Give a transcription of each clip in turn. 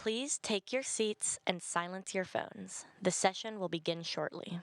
Please take your seats and silence your phones. The session will begin shortly.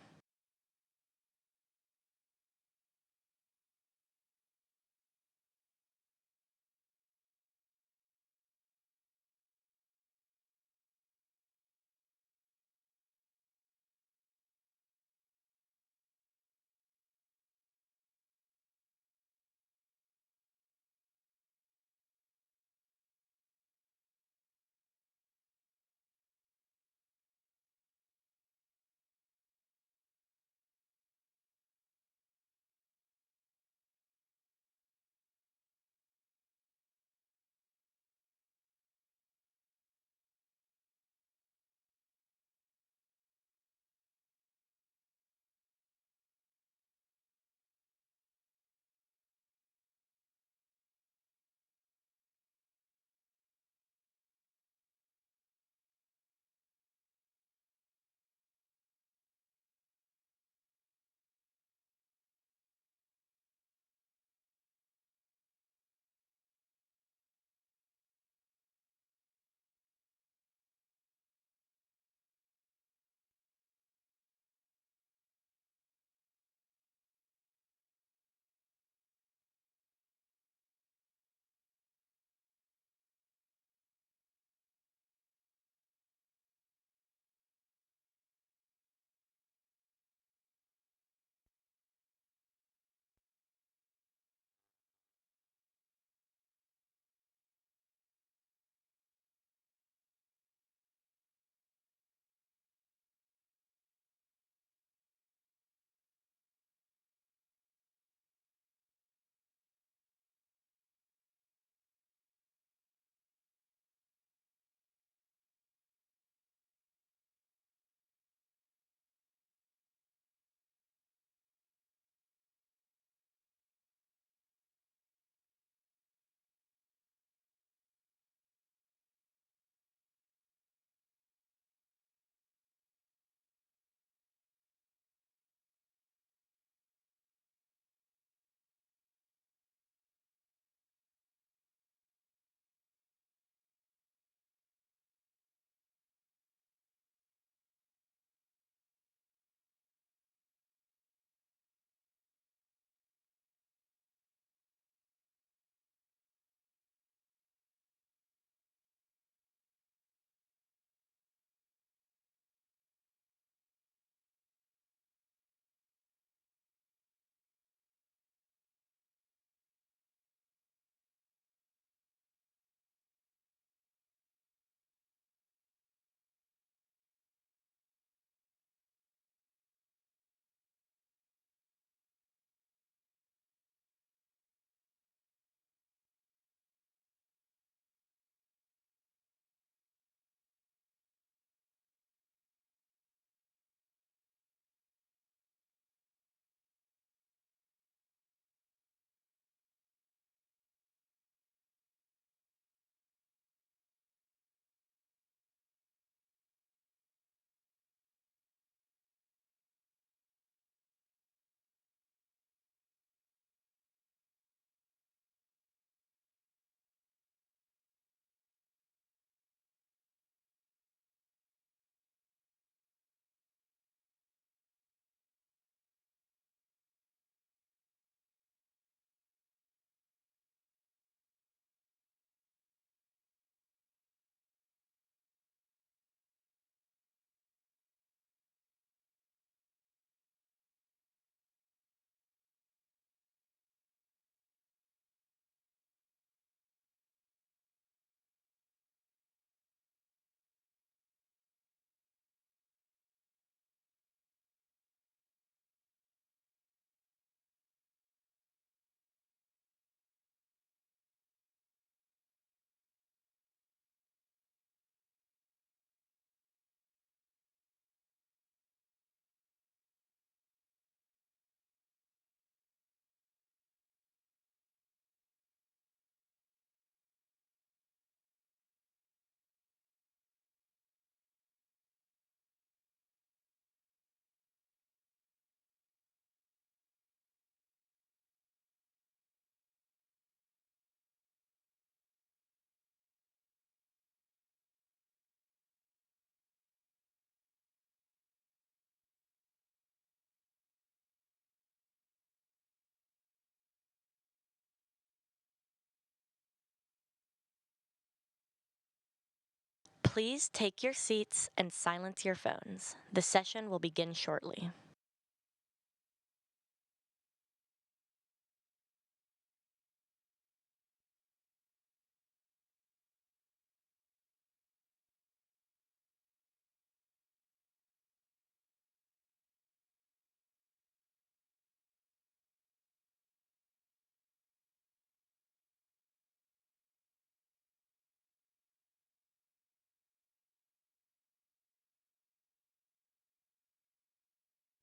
Please take your seats and silence your phones. The session will begin shortly.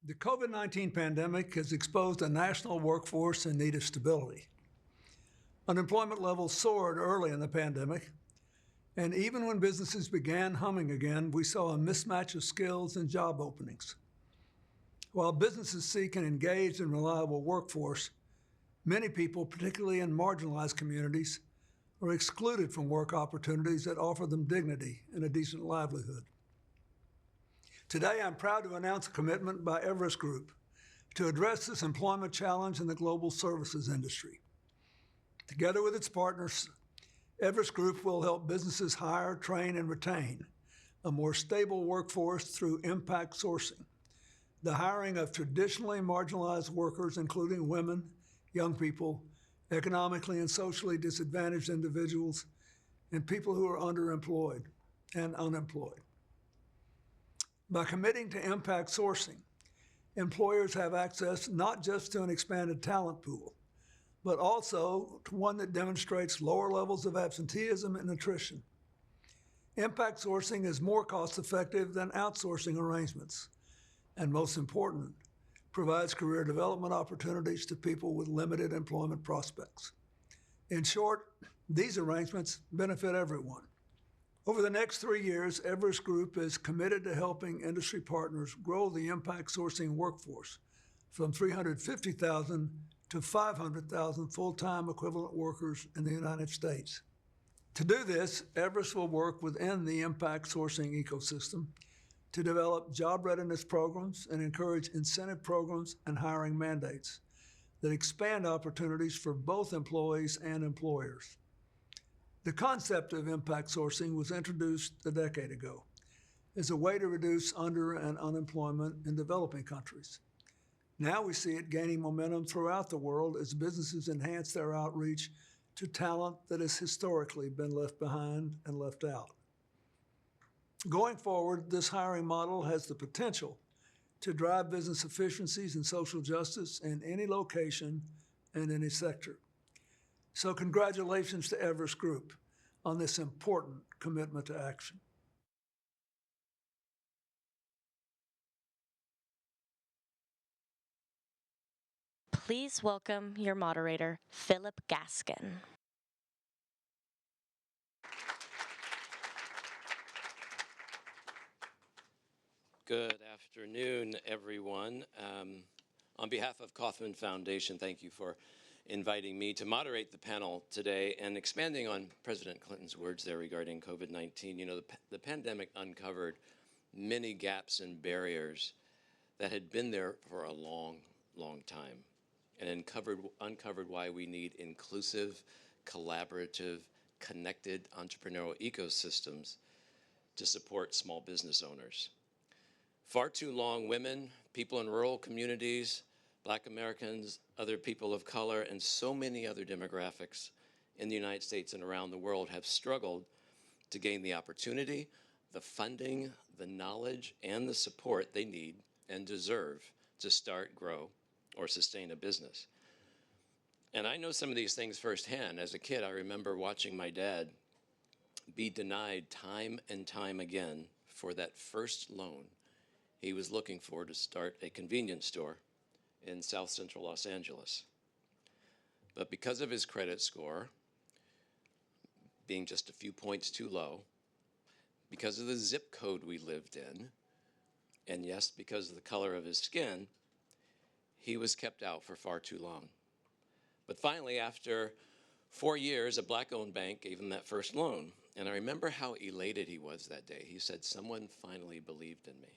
The COVID-19 pandemic has exposed a national workforce in need of stability. Unemployment levels soared early in the pandemic, and even when businesses began humming again, we saw a mismatch of skills and job openings. While businesses seek an engaged and reliable workforce, many people, particularly in marginalized communities, are excluded from work opportunities that offer them dignity and a decent livelihood. Today, I'm proud to announce a commitment by Everest Group to address this employment challenge in the global services industry. Together with its partners, Everest Group will help businesses hire, train, and retain a more stable workforce through impact sourcing, the hiring of traditionally marginalized workers, including women, young people, economically and socially disadvantaged individuals, and people who are underemployed and unemployed. By committing to impact sourcing, employers have access not just to an expanded talent pool, but also to one that demonstrates lower levels of absenteeism and attrition. Impact sourcing is more cost-effective than outsourcing arrangements, and most important, provides career development opportunities to people with limited employment prospects. In short, these arrangements benefit everyone. Over the next 3 years, Everest Group is committed to helping industry partners grow the impact sourcing workforce from 350,000 to 500,000 full-time equivalent workers in the United States. To do this, Everest will work within the impact sourcing ecosystem to develop job readiness programs and encourage incentive programs and hiring mandates that expand opportunities for both employees and employers. The concept of impact sourcing was introduced a decade ago as a way to reduce and unemployment in developing countries. Now we see it gaining momentum throughout the world as businesses enhance their outreach to talent that has historically been left behind and left out. Going forward, this hiring model has the potential to drive business efficiencies and social justice in any location and any sector. So congratulations to Everest Group on this important commitment to action. Please welcome your moderator, Philip Gaskin. Good afternoon, everyone. On behalf of Kauffman Foundation, thank you for inviting me to moderate the panel today and expanding on President Clinton's words there regarding COVID-19. You know, the pandemic uncovered many gaps and barriers that had been there for a long, long time, and uncovered why we need inclusive, collaborative, connected entrepreneurial ecosystems to support small business owners. Far too long, women, people in rural communities, Black Americans, other people of color, and so many other demographics in the United States and around the world have struggled to gain the opportunity, the funding, the knowledge, and the support they need and deserve to start, grow, or sustain a business. And I know some of these things firsthand. As a kid, I remember watching my dad be denied time and time again for that first loan he was looking for to start a convenience store in South Central Los Angeles. But because of his credit score being just a few points too low, because of the zip code we lived in, and yes, because of the color of his skin, he was kept out for far too long. But finally, after 4 years, a Black-owned bank gave him that first loan. And I remember how elated he was that day. He said, "Someone finally believed in me."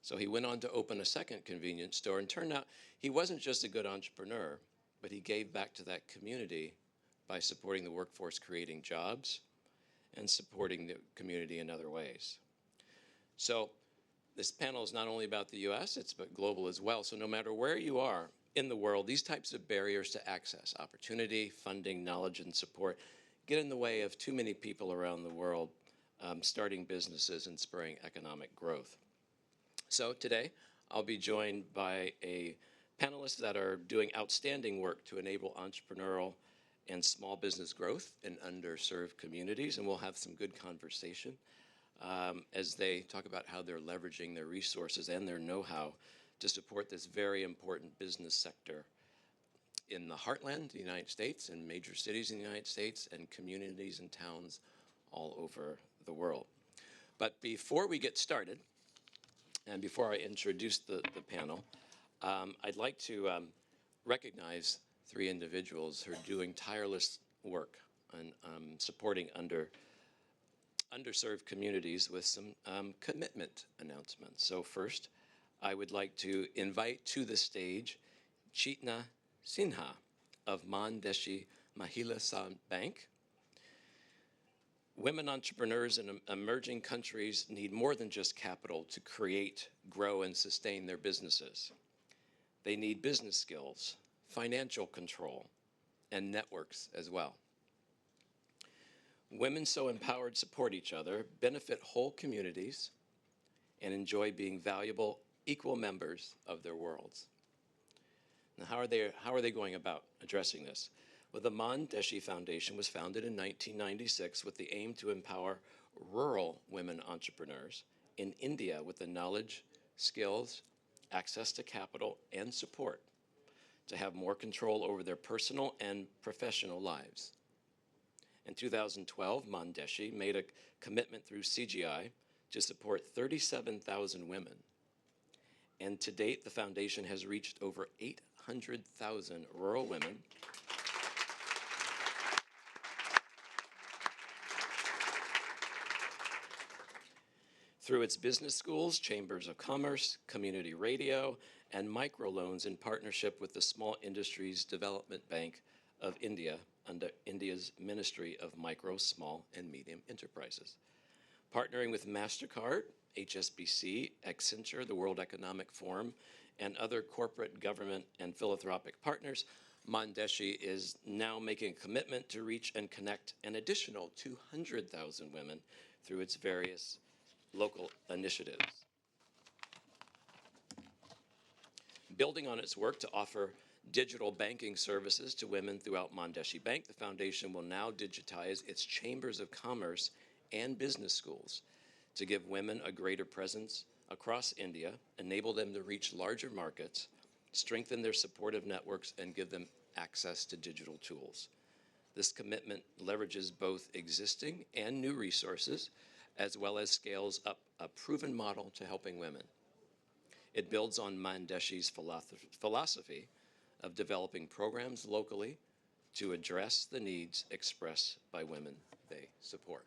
So he went on to open a second convenience store, and turned out he wasn't just a good entrepreneur, but he gave back to that community by supporting the workforce, creating jobs, and supporting the community in other ways. So this panel is not only about the US, it's about global as well. So no matter where you are in the world, these types of barriers to access, opportunity, funding, knowledge, and support get in the way of too many people around the world starting businesses and spurring economic growth. So today, I'll be joined by panelists that are doing outstanding work to enable entrepreneurial and small business growth in underserved communities, and we'll have some good conversation as they talk about how they're leveraging their resources and their know-how to support this very important business sector in the heartland, the United States, and major cities in the United States, and communities and towns all over the world. But before we get started, and before I introduce the panel, I'd like to recognize three individuals who are doing tireless work on supporting underserved communities with some commitment announcements. So first, I would like to invite to the stage Chitna Sinha of Mandeshi Mahila Bank. Women entrepreneurs in emerging countries need more than just capital to create, grow, and sustain their businesses. They need business skills, financial control, and networks as well. Women so empowered support each other, benefit whole communities, and enjoy being valuable, equal members of their worlds. Now, how are they going about addressing this? Well, the Mandeshi Foundation was founded in 1996 with the aim to empower rural women entrepreneurs in India with the knowledge, skills, access to capital, and support to have more control over their personal and professional lives. In 2012, Mandeshi made a commitment through CGI to support 37,000 women. And to date, the foundation has reached over 800,000 rural women through its business schools, chambers of commerce, community radio, and microloans in partnership with the Small Industries Development Bank of India under India's Ministry of Micro, Small, and Medium Enterprises. Partnering with MasterCard, HSBC, Accenture, the World Economic Forum, and other corporate, government, and philanthropic partners, Mandeshi is now making a commitment to reach and connect an additional 200,000 women through its various local initiatives. Building on its work to offer digital banking services to women throughout Mandeshi Bank, the foundation will now digitize its chambers of commerce and business schools to give women a greater presence across India, enable them to reach larger markets, strengthen their supportive networks, and give them access to digital tools. This commitment leverages both existing and new resources, as well as scales up a proven model to helping women. It builds on Mandeshi's philosophy of developing programs locally to address the needs expressed by women they support.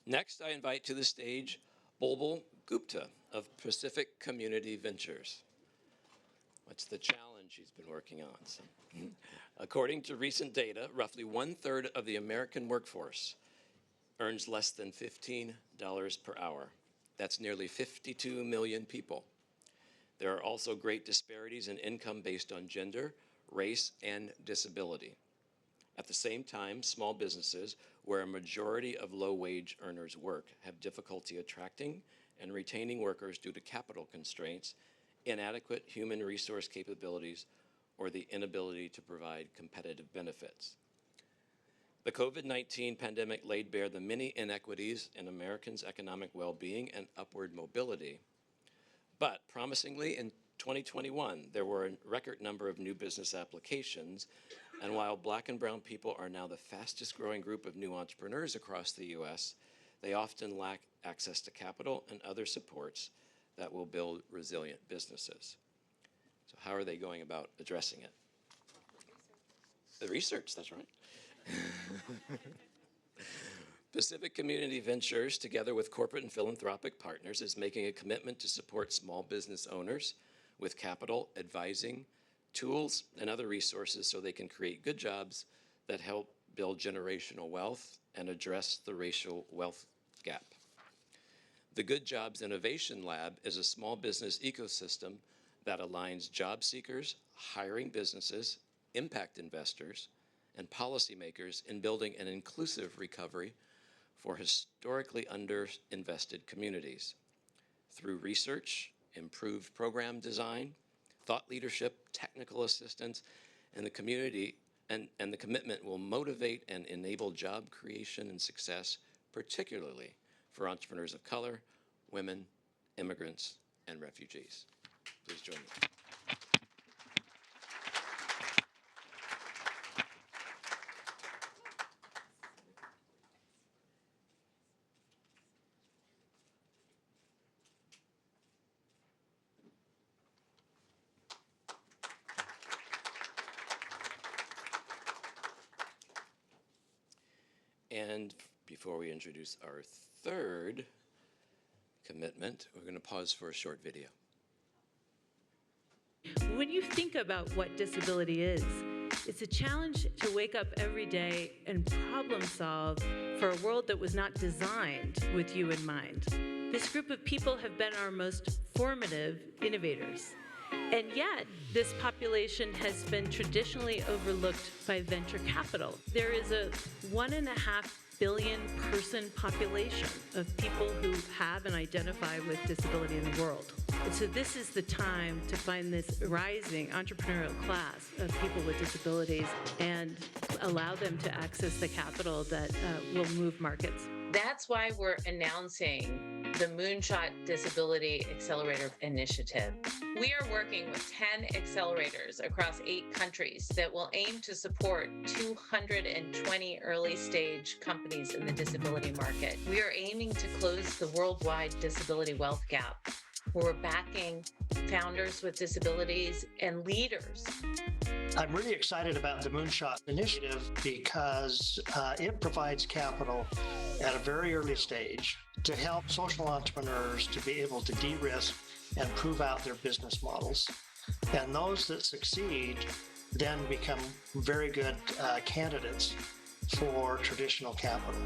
Next, I invite to the stage Bulbul Gupta of Pacific Community Ventures. What's the challenge he's been working on? So, according to recent data, roughly 1/3 of the American workforce earns less than $15 per hour. That's nearly 52 million people. There are also great disparities in income based on gender, race, and disability. At the same time, small businesses, where a majority of low-wage earners work, have difficulty attracting and retaining workers due to capital constraints, inadequate human resource capabilities, or the inability to provide competitive benefits. The COVID-19 pandemic laid bare the many inequities in Americans' economic well-being and upward mobility. But promisingly, in 2021, there were a record number of new business applications And while Black and brown people are now the fastest growing group of new entrepreneurs across the U.S., they often lack access to capital and other supports that will build resilient businesses. So how are they going about addressing it? The research, that's right. Pacific Community Ventures, together with corporate and philanthropic partners, is making a commitment to support small business owners with capital, advising, tools, and other resources so they can create good jobs that help build generational wealth and address the racial wealth gap. The Good Jobs Innovation Lab is a small business ecosystem that aligns job seekers, hiring businesses, impact investors, and policymakers in building an inclusive recovery for historically underinvested communities. Through research, improved program design, thought leadership, technical assistance, and the community and the commitment will motivate and enable job creation and success, particularly for entrepreneurs of color, women, immigrants, and refugees. Please join me. And before we introduce our third commitment, we're going to pause for a short video. When you think about what disability is, it's a challenge to wake up every day and problem solve for a world that was not designed with you in mind. This group of people have been our most formative innovators. And yet, this population has been traditionally overlooked by venture capital. There is a 1.5 billion person population of people who have and identify with disability in the world. And so this is the time to find this rising entrepreneurial class of people with disabilities and allow them to access the capital that will move markets. That's why we're announcing the Moonshot Disability Accelerator Initiative. We are working with 10 accelerators across 8 countries that will aim to support 220 early stage companies in the disability market. We are aiming to close the worldwide disability wealth gap. We're backing founders with disabilities and leaders. I'm really excited about the Moonshot initiative because it provides capital at a very early stage to help social entrepreneurs to be able to de-risk and prove out their business models. And those that succeed then become very good candidates for traditional capital.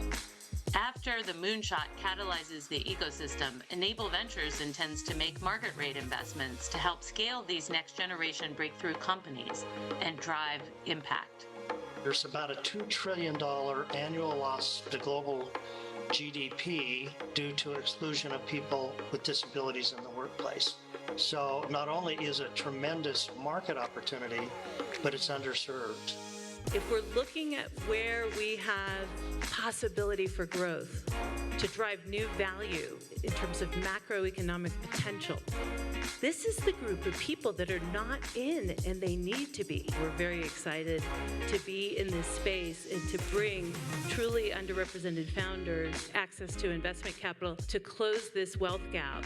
After the Moonshot catalyzes the ecosystem, Enable Ventures intends to make market rate investments to help scale these next generation breakthrough companies and drive impact. There's about a $2 trillion annual loss to global GDP due to exclusion of people with disabilities in the workplace. So not only is it a tremendous market opportunity, but it's underserved. If we're looking at where we have possibility for growth to drive new value in terms of macroeconomic potential, this is the group of people that are not in, and they need to be. We're very excited to be in this space and to bring truly underrepresented founders access to investment capital to close this wealth gap.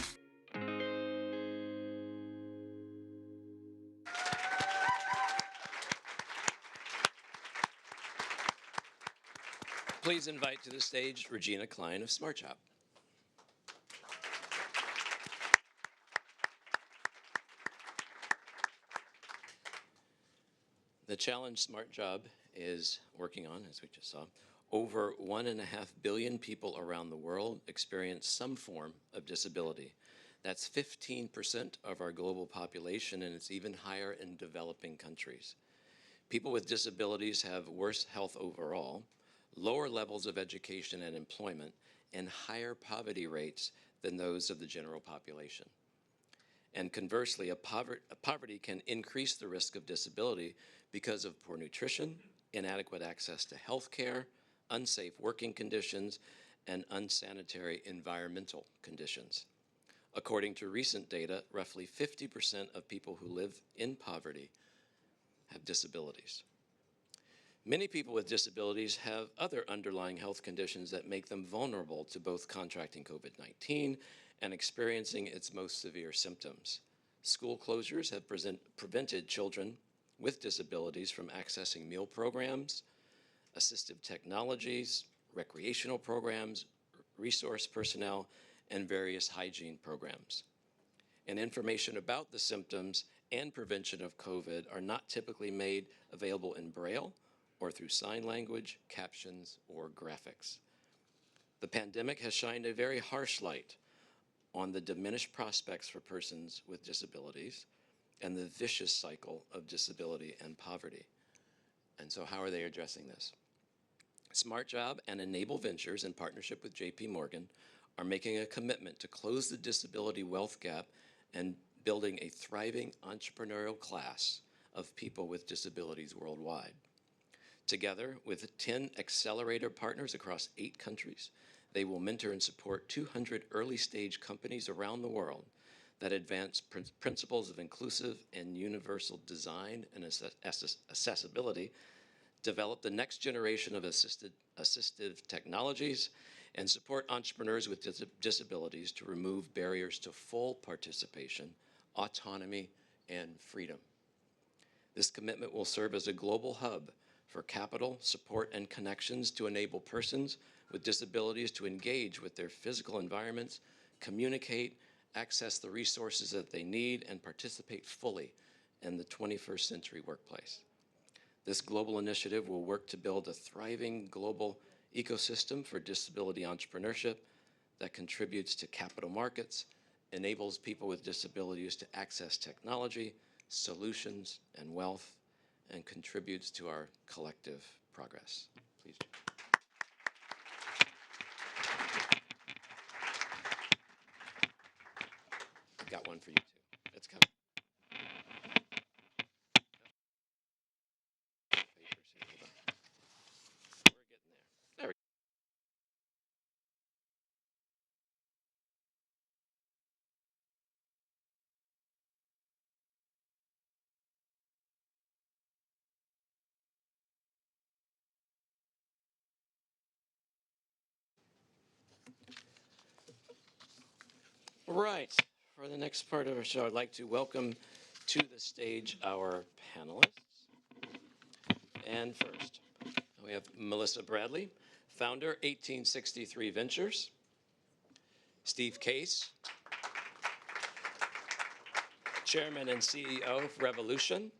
Please invite to the stage Regina Klein of SmartJob. The challenge SmartJob is working on, as we just saw, over 1.5 billion people around the world experience some form of disability. That's 15% of our global population, and it's even higher in developing countries. People with disabilities have worse health overall, lower levels of education and employment, and higher poverty rates than those of the general population. And conversely, poverty can increase the risk of disability because of poor nutrition, inadequate access to health care, unsafe working conditions, and unsanitary environmental conditions. According to recent data, roughly 50% of people who live in poverty have disabilities. Many people with disabilities have other underlying health conditions that make them vulnerable to both contracting COVID-19 and experiencing its most severe symptoms. School closures have prevented children with disabilities from accessing meal programs, assistive technologies, recreational programs, resource personnel, and various hygiene programs. And information about the symptoms and prevention of COVID are not typically made available in Braille or through sign language, captions, or graphics. The pandemic has shined a very harsh light on the diminished prospects for persons with disabilities and the vicious cycle of disability and poverty. And so how are they addressing this? Smart Job and Enable Ventures, in partnership with JP Morgan, are making a commitment to close the disability wealth gap and building a thriving entrepreneurial class of people with disabilities worldwide. Together with 10 accelerator partners across 8 countries, they will mentor and support 200 early-stage companies around the world that advance principles of inclusive and universal design and accessibility, develop the next generation of assistive technologies, and support entrepreneurs with disabilities to remove barriers to full participation, autonomy, and freedom. This commitment will serve as a global hub for capital, support, and connections to enable persons with disabilities to engage with their physical environments, communicate, access the resources that they need, and participate fully in the 21st century workplace. This global initiative will work to build a thriving global ecosystem for disability entrepreneurship that contributes to capital markets, enables people with disabilities to access technology, solutions, and wealth, and contributes to our collective progress. Please. I've got one for you too. It's coming. Papers here. Hold on. We're getting there. There we go. Right. For the next part of our show, I'd like to welcome to the stage our panelists. And first, we have Melissa Bradley, founder, 1863 Ventures. Steve Case, chairman and CEO of Revolution.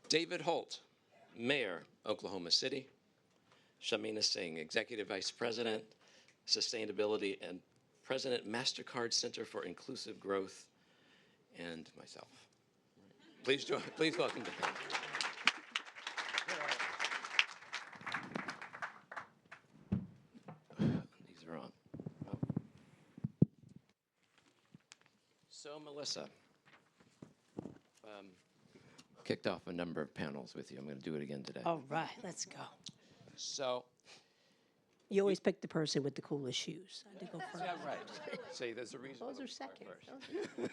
David Holt, mayor, Oklahoma City. Shamina Singh, executive vice president, sustainability, and president, MasterCard Center for Inclusive Growth, and myself. Please join. Please welcome the panel. These are on. Oh. So, Melissa, kicked off a number of panels with you. I'm going to do it again today. All right, let's go. So, You always pick the person with the coolest shoes. I had to go first. yeah, right. See, there's a reason. Those why are we start second. first.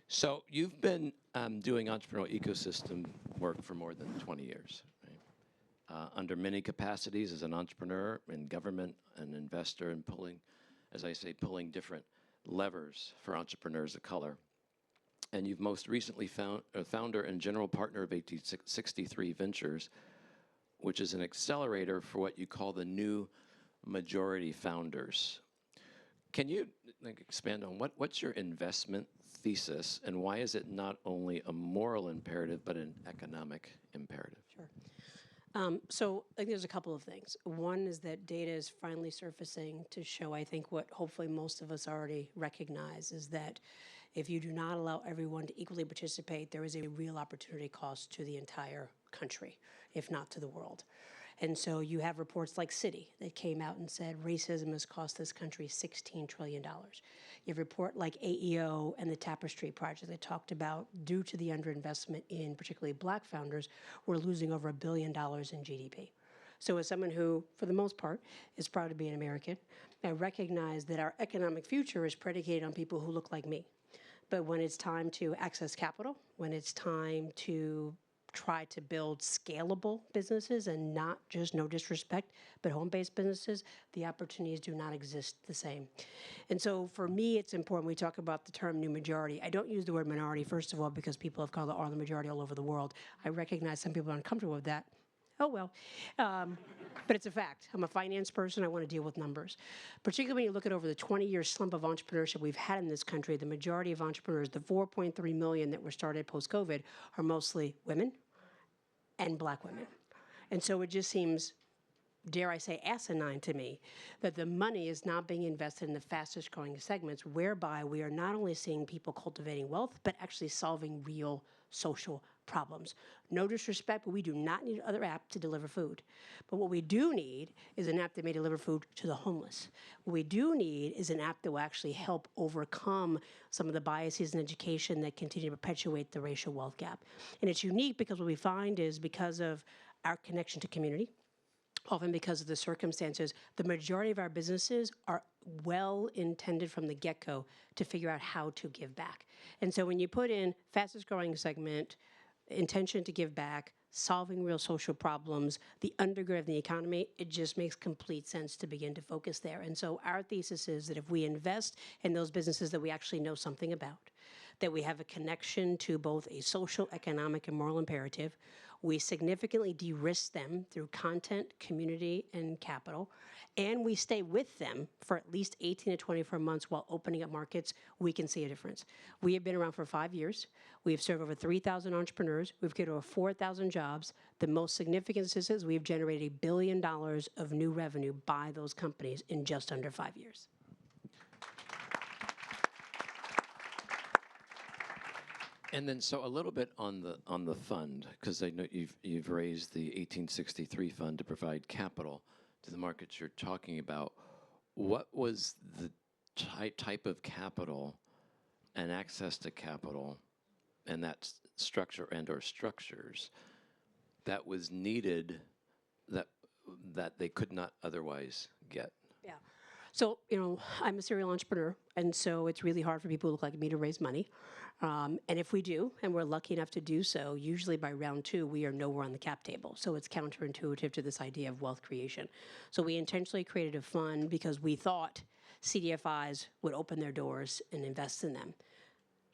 So you've been doing entrepreneurial ecosystem work for more than 20 years, right? Under many capacities as an entrepreneur in government, an investor, and pulling, as I say, pulling different levers for entrepreneurs of color. And you've most recently founder and general partner of 1863 Ventures, which is an accelerator for what you call the new majority founders. Can you expand on what's your investment thesis, and why is it not only a moral imperative but an economic imperative? Sure. So I think there's a couple of things. One is that data is finally surfacing to show, I think, what hopefully most of us already recognize is that if you do not allow everyone to equally participate, there is a real opportunity cost to the entire country, if not to the world. And so you have reports like Citi that came out and said racism has cost this country $16 trillion. You have a report like AEO and the Tapestry Project that talked about, due to the underinvestment in particularly black founders, we're losing over $1 billion in GDP. So as someone who, for the most part, is proud to be an American, I recognize that our economic future is predicated on people who look like me. But when it's time to access capital, when it's time to try to build scalable businesses and not just, no disrespect, but home-based businesses, the opportunities do not exist the same. And so for me, it's important we talk about the term new majority. I don't use the word minority, first of all, because people have called it the majority all over the world. I recognize some people are uncomfortable with that. Oh, well. But it's a fact. I'm a finance person. I want to deal with numbers. Particularly when you look at over the 20-year slump of entrepreneurship we've had in this country, the majority of entrepreneurs, the 4.3 million that were started post-COVID, are mostly women and Black women. And so it just seems, dare I say, asinine to me that the money is not being invested in the fastest growing segments, whereby we are not only seeing people cultivating wealth, but actually solving real social problems. No disrespect, but we do not need another app to deliver food. But what we do need is an app that may deliver food to the homeless. What we do need is an app that will actually help overcome some of the biases in education that continue to perpetuate the racial wealth gap. And it's unique because what we find is because of our connection to community, often because of the circumstances, the majority of our businesses are well intended from the get-go to figure out how to give back. And so when you put in fastest growing segment, intention to give back, solving real social problems, the undergird of the economy, it just makes complete sense to begin to focus there. And so our thesis is that if we invest in those businesses that we actually know something about, that we have a connection to both a social, economic, and moral imperative, we significantly de-risk them through content, community, and capital, and we stay with them for at least 18 to 24 months while opening up markets, we can see a difference. We have been around for 5 years. We've served over 3,000 entrepreneurs. We've created over 4,000 jobs. The most significant statistics, we've generated $1 billion of new revenue by those companies in just under 5 years. And then, so a little bit on the fund, because I know you've raised the 1863 fund to provide capital to the markets you're talking about. What was the type of capital and access to capital and that structure and/or structures that was needed that they could not otherwise get? Yeah. So, I'm a serial entrepreneur, and so it's really hard for people who look like me to raise money. And if we do, and we're lucky enough to do so, usually by round 2, we are nowhere on the cap table. So it's counterintuitive to this idea of wealth creation. So we intentionally created a fund because we thought CDFIs would open their doors and invest in them.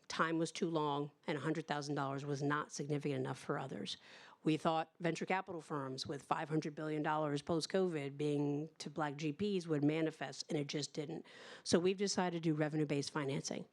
Time was too long, and $100,000 was not significant enough for others. We thought venture capital firms with $500 billion post-COVID being to Black GPs would manifest, and it just didn't. So we've decided to do revenue-based financing,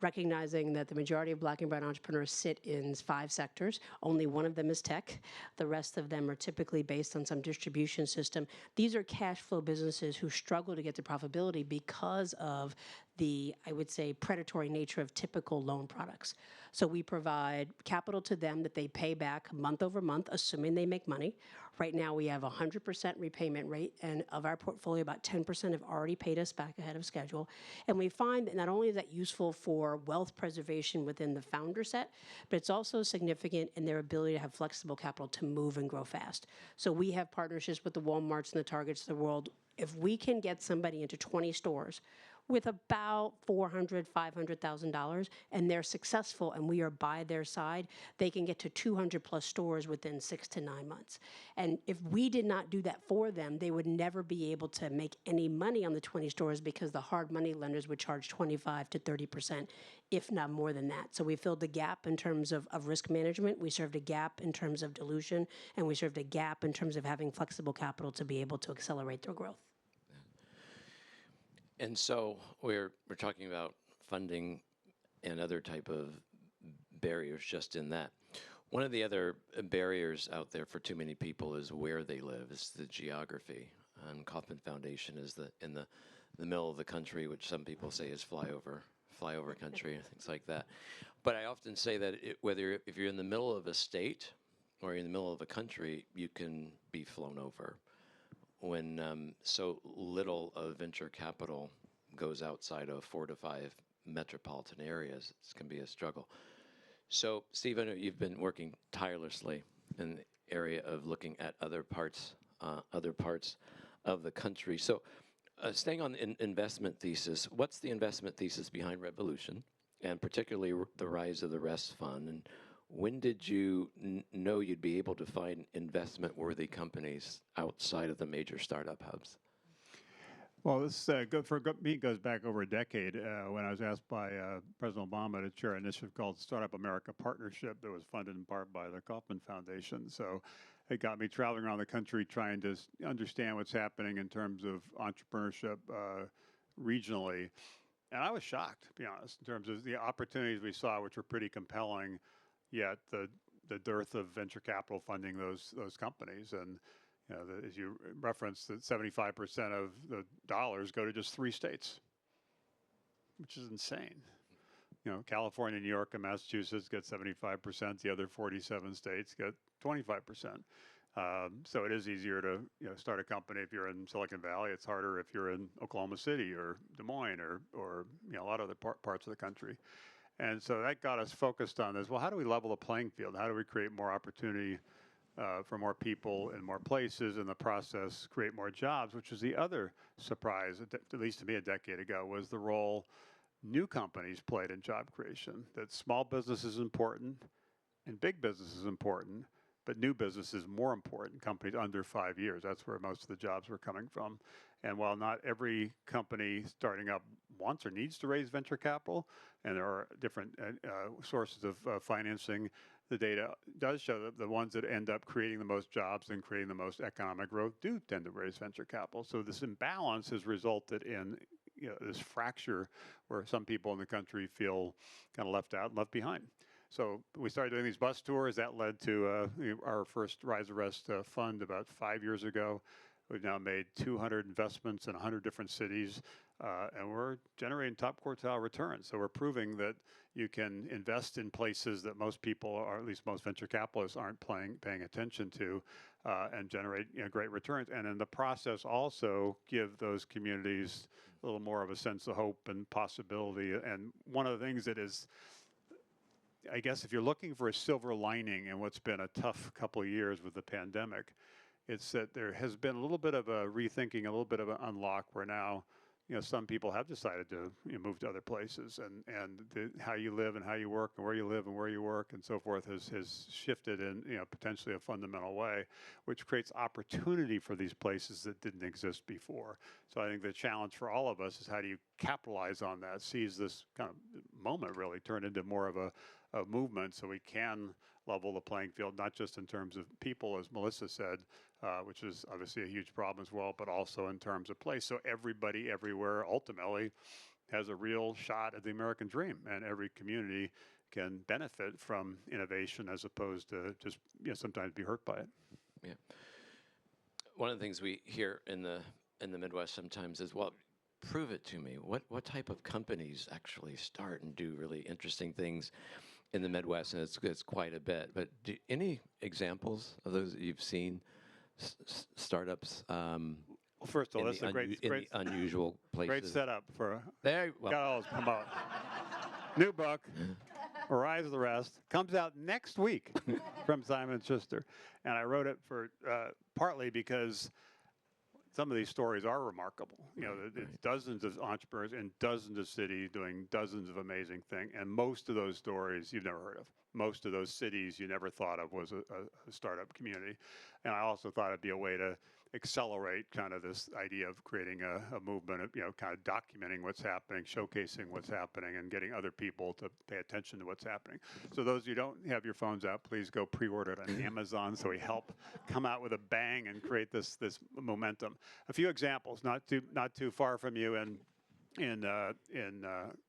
recognizing that the majority of Black and brown entrepreneurs sit in 5 sectors. Only one of them is tech. The rest of them are typically based on some distribution system. These are cash flow businesses who struggle to get to profitability because of the, I would say, predatory nature of typical loan products. So we provide capital to them that they pay back month over month, assuming they make money. Right now we have a 100% repayment rate, and of our portfolio, about 10% have already paid us back ahead of schedule. And we find that not only is that useful for wealth preservation within the founder set, but it's also significant in their ability to have flexible capital to move and grow fast. So we have partnerships with the Walmarts and the Targets of the world. If we can get somebody into 20 stores with about $400,000, $500,000, and they're successful and we are by their side, they can get to 200 plus stores within 6 to 9 months. And if we did not do that for them, they would never be able to make any money on the 20 stores because the hard money lenders would charge 25 to 30%, if not more than that. So we filled the gap in terms of risk management, we served a gap in terms of dilution, and we served a gap in terms of having flexible capital to be able to accelerate their growth. And so we're talking about funding and other type of barriers just in that. One of the other barriers out there for too many people is where they live, is the geography. And Kauffman Foundation is in the middle of the country, which some people say is flyover country and things like that. But I often say that if you're in the middle of a state or you're in the middle of a country, you can be flown over. When so little of venture capital goes outside of 4 to 5 metropolitan areas, it can be a struggle. So, Steve, I know you've been working tirelessly in the area of looking at other parts of the country. So, staying on the investment thesis, what's the investment thesis behind Revolution, and particularly the rise of the Rest Fund, and when did you know you'd be able to find investment-worthy companies outside of the major startup hubs? Well, this me goes back over a decade when I was asked by President Obama to chair an initiative called Startup America Partnership that was funded in part by the Kauffman Foundation. So it got me traveling around the country trying to understand what's happening in terms of entrepreneurship regionally. And I was shocked, to be honest, in terms of the opportunities we saw, which were pretty compelling, yet the dearth of venture capital funding those companies. And as you referenced, that 75% of the dollars go to just 3 states, which is insane. California, New York, and Massachusetts get 75%. The other 47 states get 25%. So it is easier to start a company if you're in Silicon Valley. It's harder if you're in Oklahoma City or Des Moines or a lot of other parts of the country. And so that got us focused on this. Well, how do we level the playing field? How do we create more opportunity for more people in more places, in the process create more jobs, which is the other surprise, at least to me a decade ago, was the role new companies played in job creation. That small business is important and big business is important, but new business is more important, companies under 5 years. That's where most of the jobs were coming from. And while not every company starting up wants or needs to raise venture capital, and there are different sources of financing, the data does show that the ones that end up creating the most jobs and creating the most economic growth do tend to raise venture capital. So this imbalance has resulted in this fracture where some people in the country feel kind of left out and left behind. So we started doing these bus tours. That led to our first Rise the Rest fund about 5 years ago. We've now made 200 investments in 100 different cities, and we're generating top quartile returns. So we're proving that you can invest in places that most people, or at least most venture capitalists, aren't paying attention to, and generate great returns. And in the process, also give those communities a little more of a sense of hope and possibility. And one of the things that is, I guess, if you're looking for a silver lining in what's been a tough couple of years with the pandemic, it's that there has been a little bit of a rethinking, a little bit of an unlock where now, some people have decided to move to other places, and how you live and how you work and where you live and where you work and so forth has shifted in potentially a fundamental way, which creates opportunity for these places that didn't exist before. So I think the challenge for all of us is how do you capitalize on that, seize this kind of moment really turn into more of a movement so we can level the playing field, not just in terms of people, as Melissa said, which is obviously a huge problem as well, but also in terms of place. So everybody, everywhere, ultimately has a real shot at the American dream, and every community can benefit from innovation as opposed to just sometimes be hurt by it. Yeah. One of the things we hear in the Midwest sometimes is, well, prove it to me. What type of companies actually start and do really interesting things in the Midwest? And it's quite a bit. But any examples of those that you've seen, startups? Well, first of all, that's a great unusual places. Great setup for there. Well, got all this promote. New book, Rise the Rest, comes out next week from Simon & Schuster, and I wrote it for partly because some of these stories are remarkable. It's dozens of entrepreneurs in dozens of cities doing dozens of amazing things, and most of those stories you've never heard of. Most of those cities you never thought of was a startup community. And I also thought it'd be a way to accelerate kind of this idea of creating a movement of, kind of documenting what's happening, showcasing what's happening, and getting other people to pay attention to what's happening. So those who don't have your phones out, please go pre-order it on Amazon so we help come out with a bang and create this momentum. A few examples, not too far from you in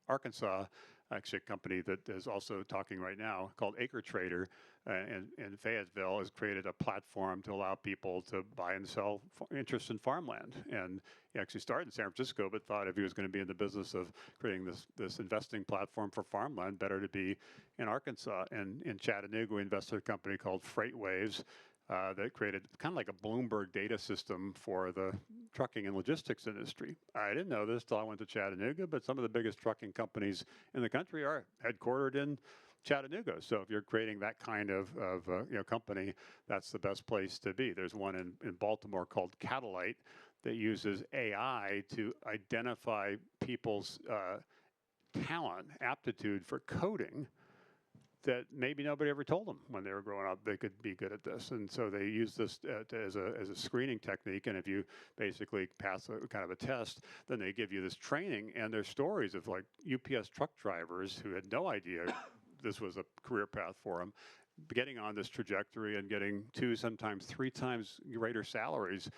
Arkansas. Actually, a company that is also talking right now called Acre Trader in Fayetteville has created a platform to allow people to buy and sell interest in farmland. And he actually started in San Francisco, but thought if he was going to be in the business of creating this investing platform for farmland, better to be in Arkansas. And in Chattanooga, we invested in a company called FreightWaves that created kind of like a Bloomberg data system for the trucking and logistics industry. I didn't know this till I went to Chattanooga, but some of the biggest trucking companies in the country are headquartered in Chattanooga. So if you're creating that kind of company, that's the best place to be. There's one in Baltimore called Catalyte that uses AI to identify people's talent, aptitude for coding, that maybe nobody ever told them when they were growing up they could be good at this. And so they use this as a screening technique. And if you basically pass a kind of a test, then they give you this training. And there's stories of like UPS truck drivers who had no idea this was a career path for them, getting on this trajectory and getting 2, sometimes 3 times greater salaries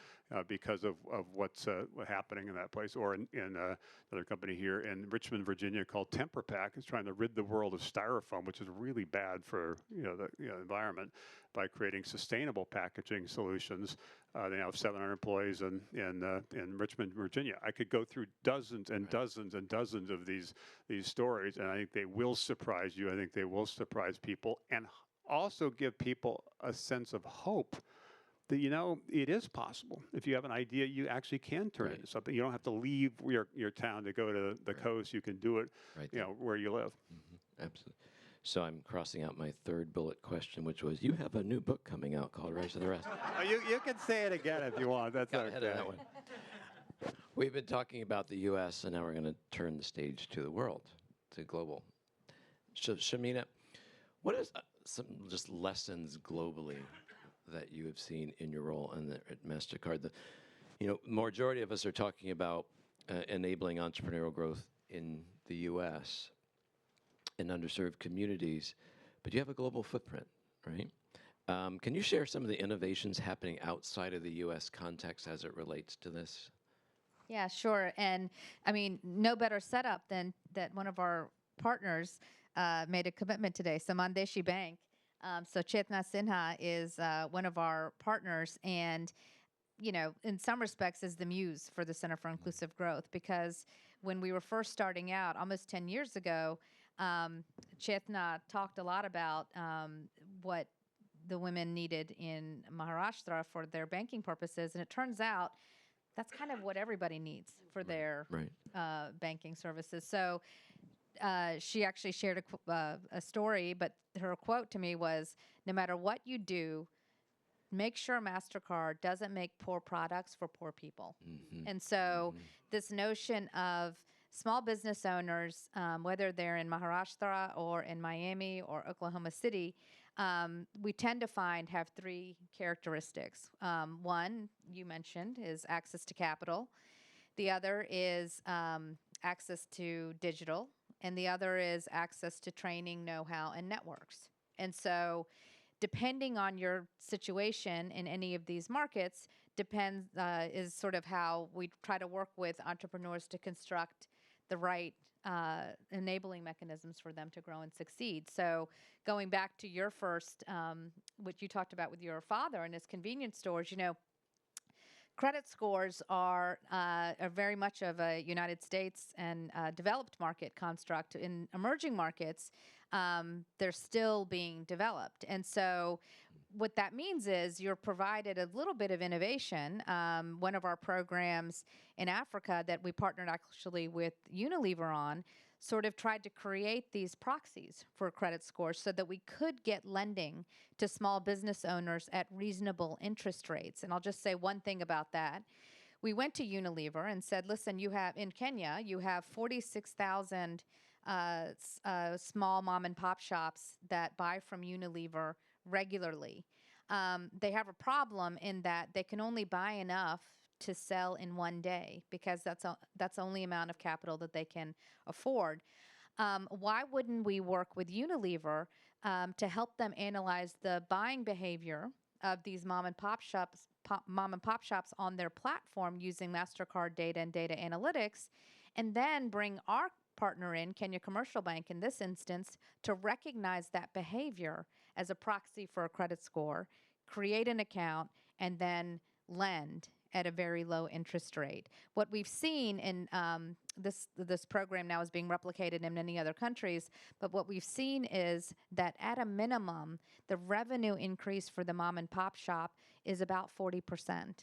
because of what's happening in that place. Or in another company here in Richmond, Virginia called Temper Pack is trying to rid the world of styrofoam, which is really bad for the environment, by creating sustainable packaging solutions. They now have 700 employees in Richmond, Virginia. I could go through dozens and dozens and dozens of these stories, and I think they will surprise you. I think they will surprise people, and also give people a sense of hope that, it is possible. If you have an idea, you actually can turn it into something. You don't have to leave your town to go to the coast. You can do it, where you live. Mm-hmm. Absolutely. So I'm crossing out my third bullet question, which was, you have a new book coming out called Rise to the Rest. You can say it again if you want. That's Got okay. ahead of that one. We've been talking about the U.S., and now we're going to turn the stage to the world, to global. Shamina, what is some just lessons globally that you have seen in your role at MasterCard? Majority of us are talking about enabling entrepreneurial growth in the U.S. in underserved communities, but you have a global footprint, right? Can you share some of the innovations happening outside of the U.S. context as it relates to this? Yeah, sure. And I mean, no better setup than that one of our partners made a commitment today. So Mandeshi Bank. So Chetna Sinha is one of our partners, and in some respects is the muse for the Center for Inclusive Growth, because when we were first starting out almost 10 years ago, Chetna talked a lot about what the women needed in Maharashtra for their banking purposes, and it turns out that's kind of what everybody needs for their banking services. So she actually shared a story, but her quote to me was, no matter what you do, make sure MasterCard doesn't make poor products for poor people. Mm-hmm. And so this notion of small business owners, whether they're in Maharashtra or in Miami or Oklahoma City, we tend to find have 3 characteristics. One, you mentioned, is access to capital. The other is access to digital. And the other is access to training, know-how, and networks. And so depending on your situation in any of these markets is sort of how we try to work with entrepreneurs to construct the right enabling mechanisms for them to grow and succeed. So going back to your first, what you talked about with your father and his convenience stores, credit scores are very much of a United States and developed market construct. In emerging markets, they're still being developed. And so what that means is you're provided a little bit of innovation. One of our programs in Africa that we partnered actually with Unilever on sort of tried to create these proxies for credit scores so that we could get lending to small business owners at reasonable interest rates. And I'll just say one thing about that. We went to Unilever and said, listen, in Kenya, you have 46,000 small mom and pop shops that buy from Unilever regularly. They have a problem in that they can only buy enough to sell in one day because that's the only amount of capital that they can afford. Why wouldn't we work with Unilever to help them analyze the buying behavior of these mom and pop shops on their platform using MasterCard data and data analytics, and then bring our partner in, Kenya Commercial Bank in this instance, to recognize that behavior as a proxy for a credit score, create an account, and then lend at a very low interest rate. What we've seen in this program now is being replicated in many other countries, but what we've seen is that at a minimum, the revenue increase for the mom and pop shop is about 40%,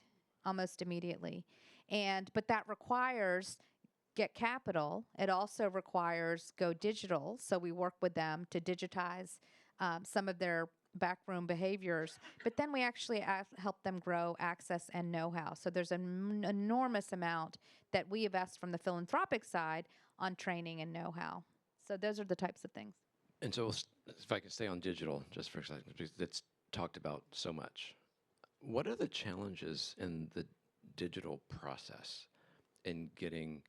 almost immediately. But that requires get capital. It also requires go digital. So we work with them to digitize some of their backroom behaviors, but then we actually help them grow access and know-how. So there's an enormous amount that we invest from the philanthropic side on training and know-how. So those are the types of things. And so if I can stay on digital just for a second, because it's talked about so much. What are the challenges in the digital process in getting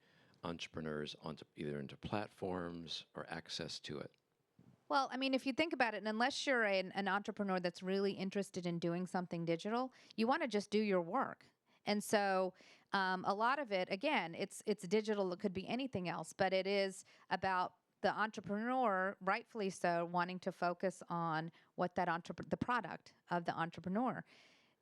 entrepreneurs onto either into platforms or access to it? Well, I mean, if you think about it, and unless you're an entrepreneur that's really interested in doing something digital, you want to just do your work. And so a lot of it, again, it's digital. It could be anything else, but it is about the entrepreneur, rightfully so, wanting to focus on what that the product of the entrepreneur.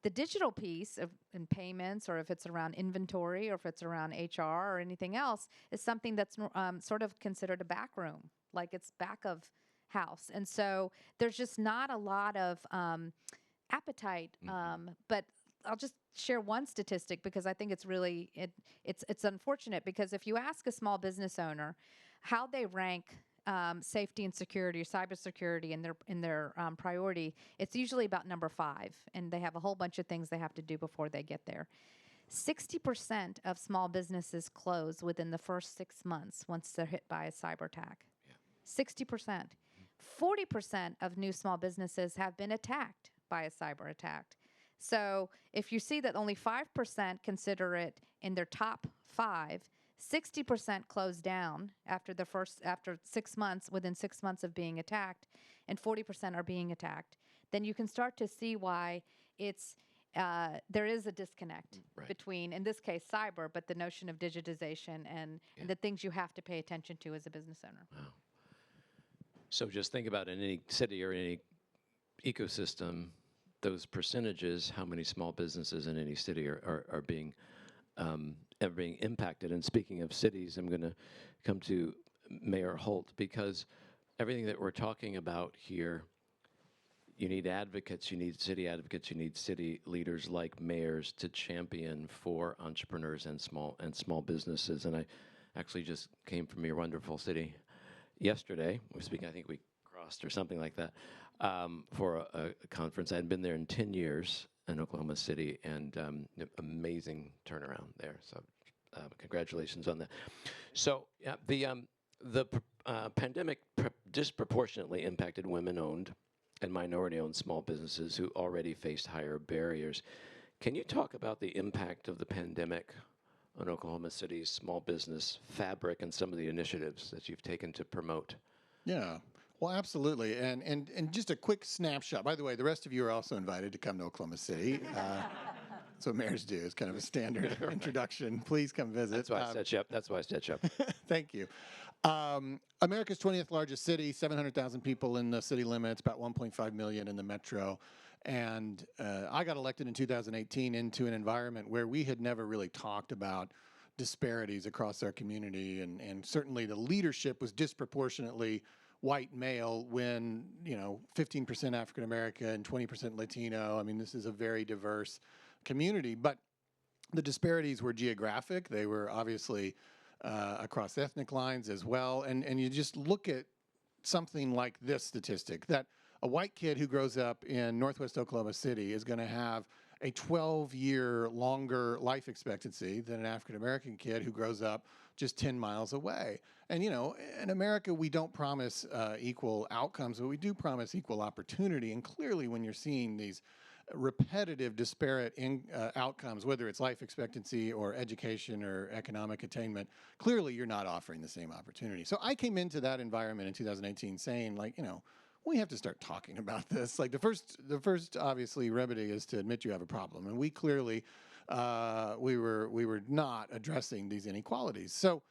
The digital piece of in payments, or if it's around inventory, or if it's around HR or anything else, is something that's sort of considered a back room, like it's back of house. And so there's just not a lot of appetite. But I'll just share one statistic because I think it's really it's unfortunate, because if you ask a small business owner how they rank safety and security or cybersecurity in their priority, it's usually about number 5, and they have a whole bunch of things they have to do before they get there. 60% of small businesses close within the first 6 months once they're hit by a cyber attack. 60%. 40% of new small businesses have been attacked by a cyber attack. So if you see that only 5% consider it in their top 5, 60% close down after 6 months, within 6 months of being attacked, and 40% are being attacked, then you can start to see why it's there is a disconnect between, in this case, cyber, but the notion of digitization and the things you have to pay attention to as a business owner. Wow. So just think about in any city or any ecosystem, those percentages, how many small businesses in any city are being impacted. And speaking of cities, I'm going to come to Mayor Holt, because everything that we're talking about here, you need advocates, you need city leaders like mayors to champion for entrepreneurs and small businesses. And I actually just came from your wonderful city yesterday. I think we crossed or something like that for a conference. I hadn't been there in 10 years in Oklahoma City, and amazing turnaround there. So congratulations on that. So yeah, the pandemic disproportionately impacted women-owned and minority-owned small businesses who already faced higher barriers. Can you talk about the impact of the pandemic on Oklahoma City's small business fabric and some of the initiatives that you've taken to promote? Yeah, well, absolutely. And just a quick snapshot. By the way, the rest of you are also invited to come to Oklahoma City. That's what mayors do. It's kind of a standard introduction. Please come visit. That's why I set you up. That's why I set you up. Thank you. America's 20th largest city, 700,000 people in the city limits, about 1.5 million in the metro. And I got elected in 2018 into an environment where we had never really talked about disparities across our community. And certainly the leadership was disproportionately white male when, 15% African American and 20% Latino. I mean, this is a very diverse community. But the disparities were geographic. They were obviously across ethnic lines as well. And you just look at something like this statistic, that a white kid who grows up in Northwest Oklahoma City is going to have a 12-year longer life expectancy than an African-American kid who grows up just 10 miles away. And, in America, we don't promise equal outcomes, but we do promise equal opportunity. And clearly, when you're seeing these repetitive disparate outcomes, whether it's life expectancy or education or economic attainment, clearly you're not offering the same opportunity. So I came into that environment in 2018 saying, we have to start talking about this. Like the first obviously remedy is to admit you have a problem, and we clearly we were not addressing these inequalities. So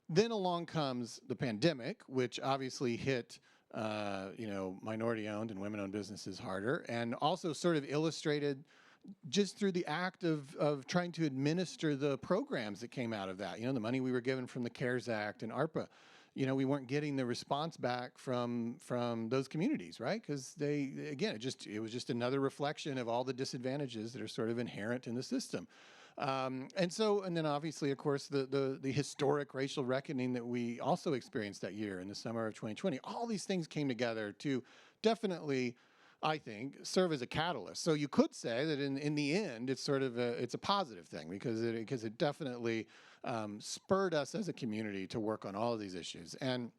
then along comes the pandemic, which obviously hit minority-owned and women-owned businesses harder, and also sort of illustrated just through the act of trying to administer the programs that came out of that. The money we were given from the CARES Act and ARPA. We weren't getting the response back from those communities, right? Because it was just another reflection of all the disadvantages that are sort of inherent in the system. And then obviously, of course, the historic racial reckoning that we also experienced that year in the summer of 2020. All these things came together to definitely, I think, serve as a catalyst. So you could say that in the end, it's sort of it's a positive thing because it definitely spurred us as a community to work on all of these issues. And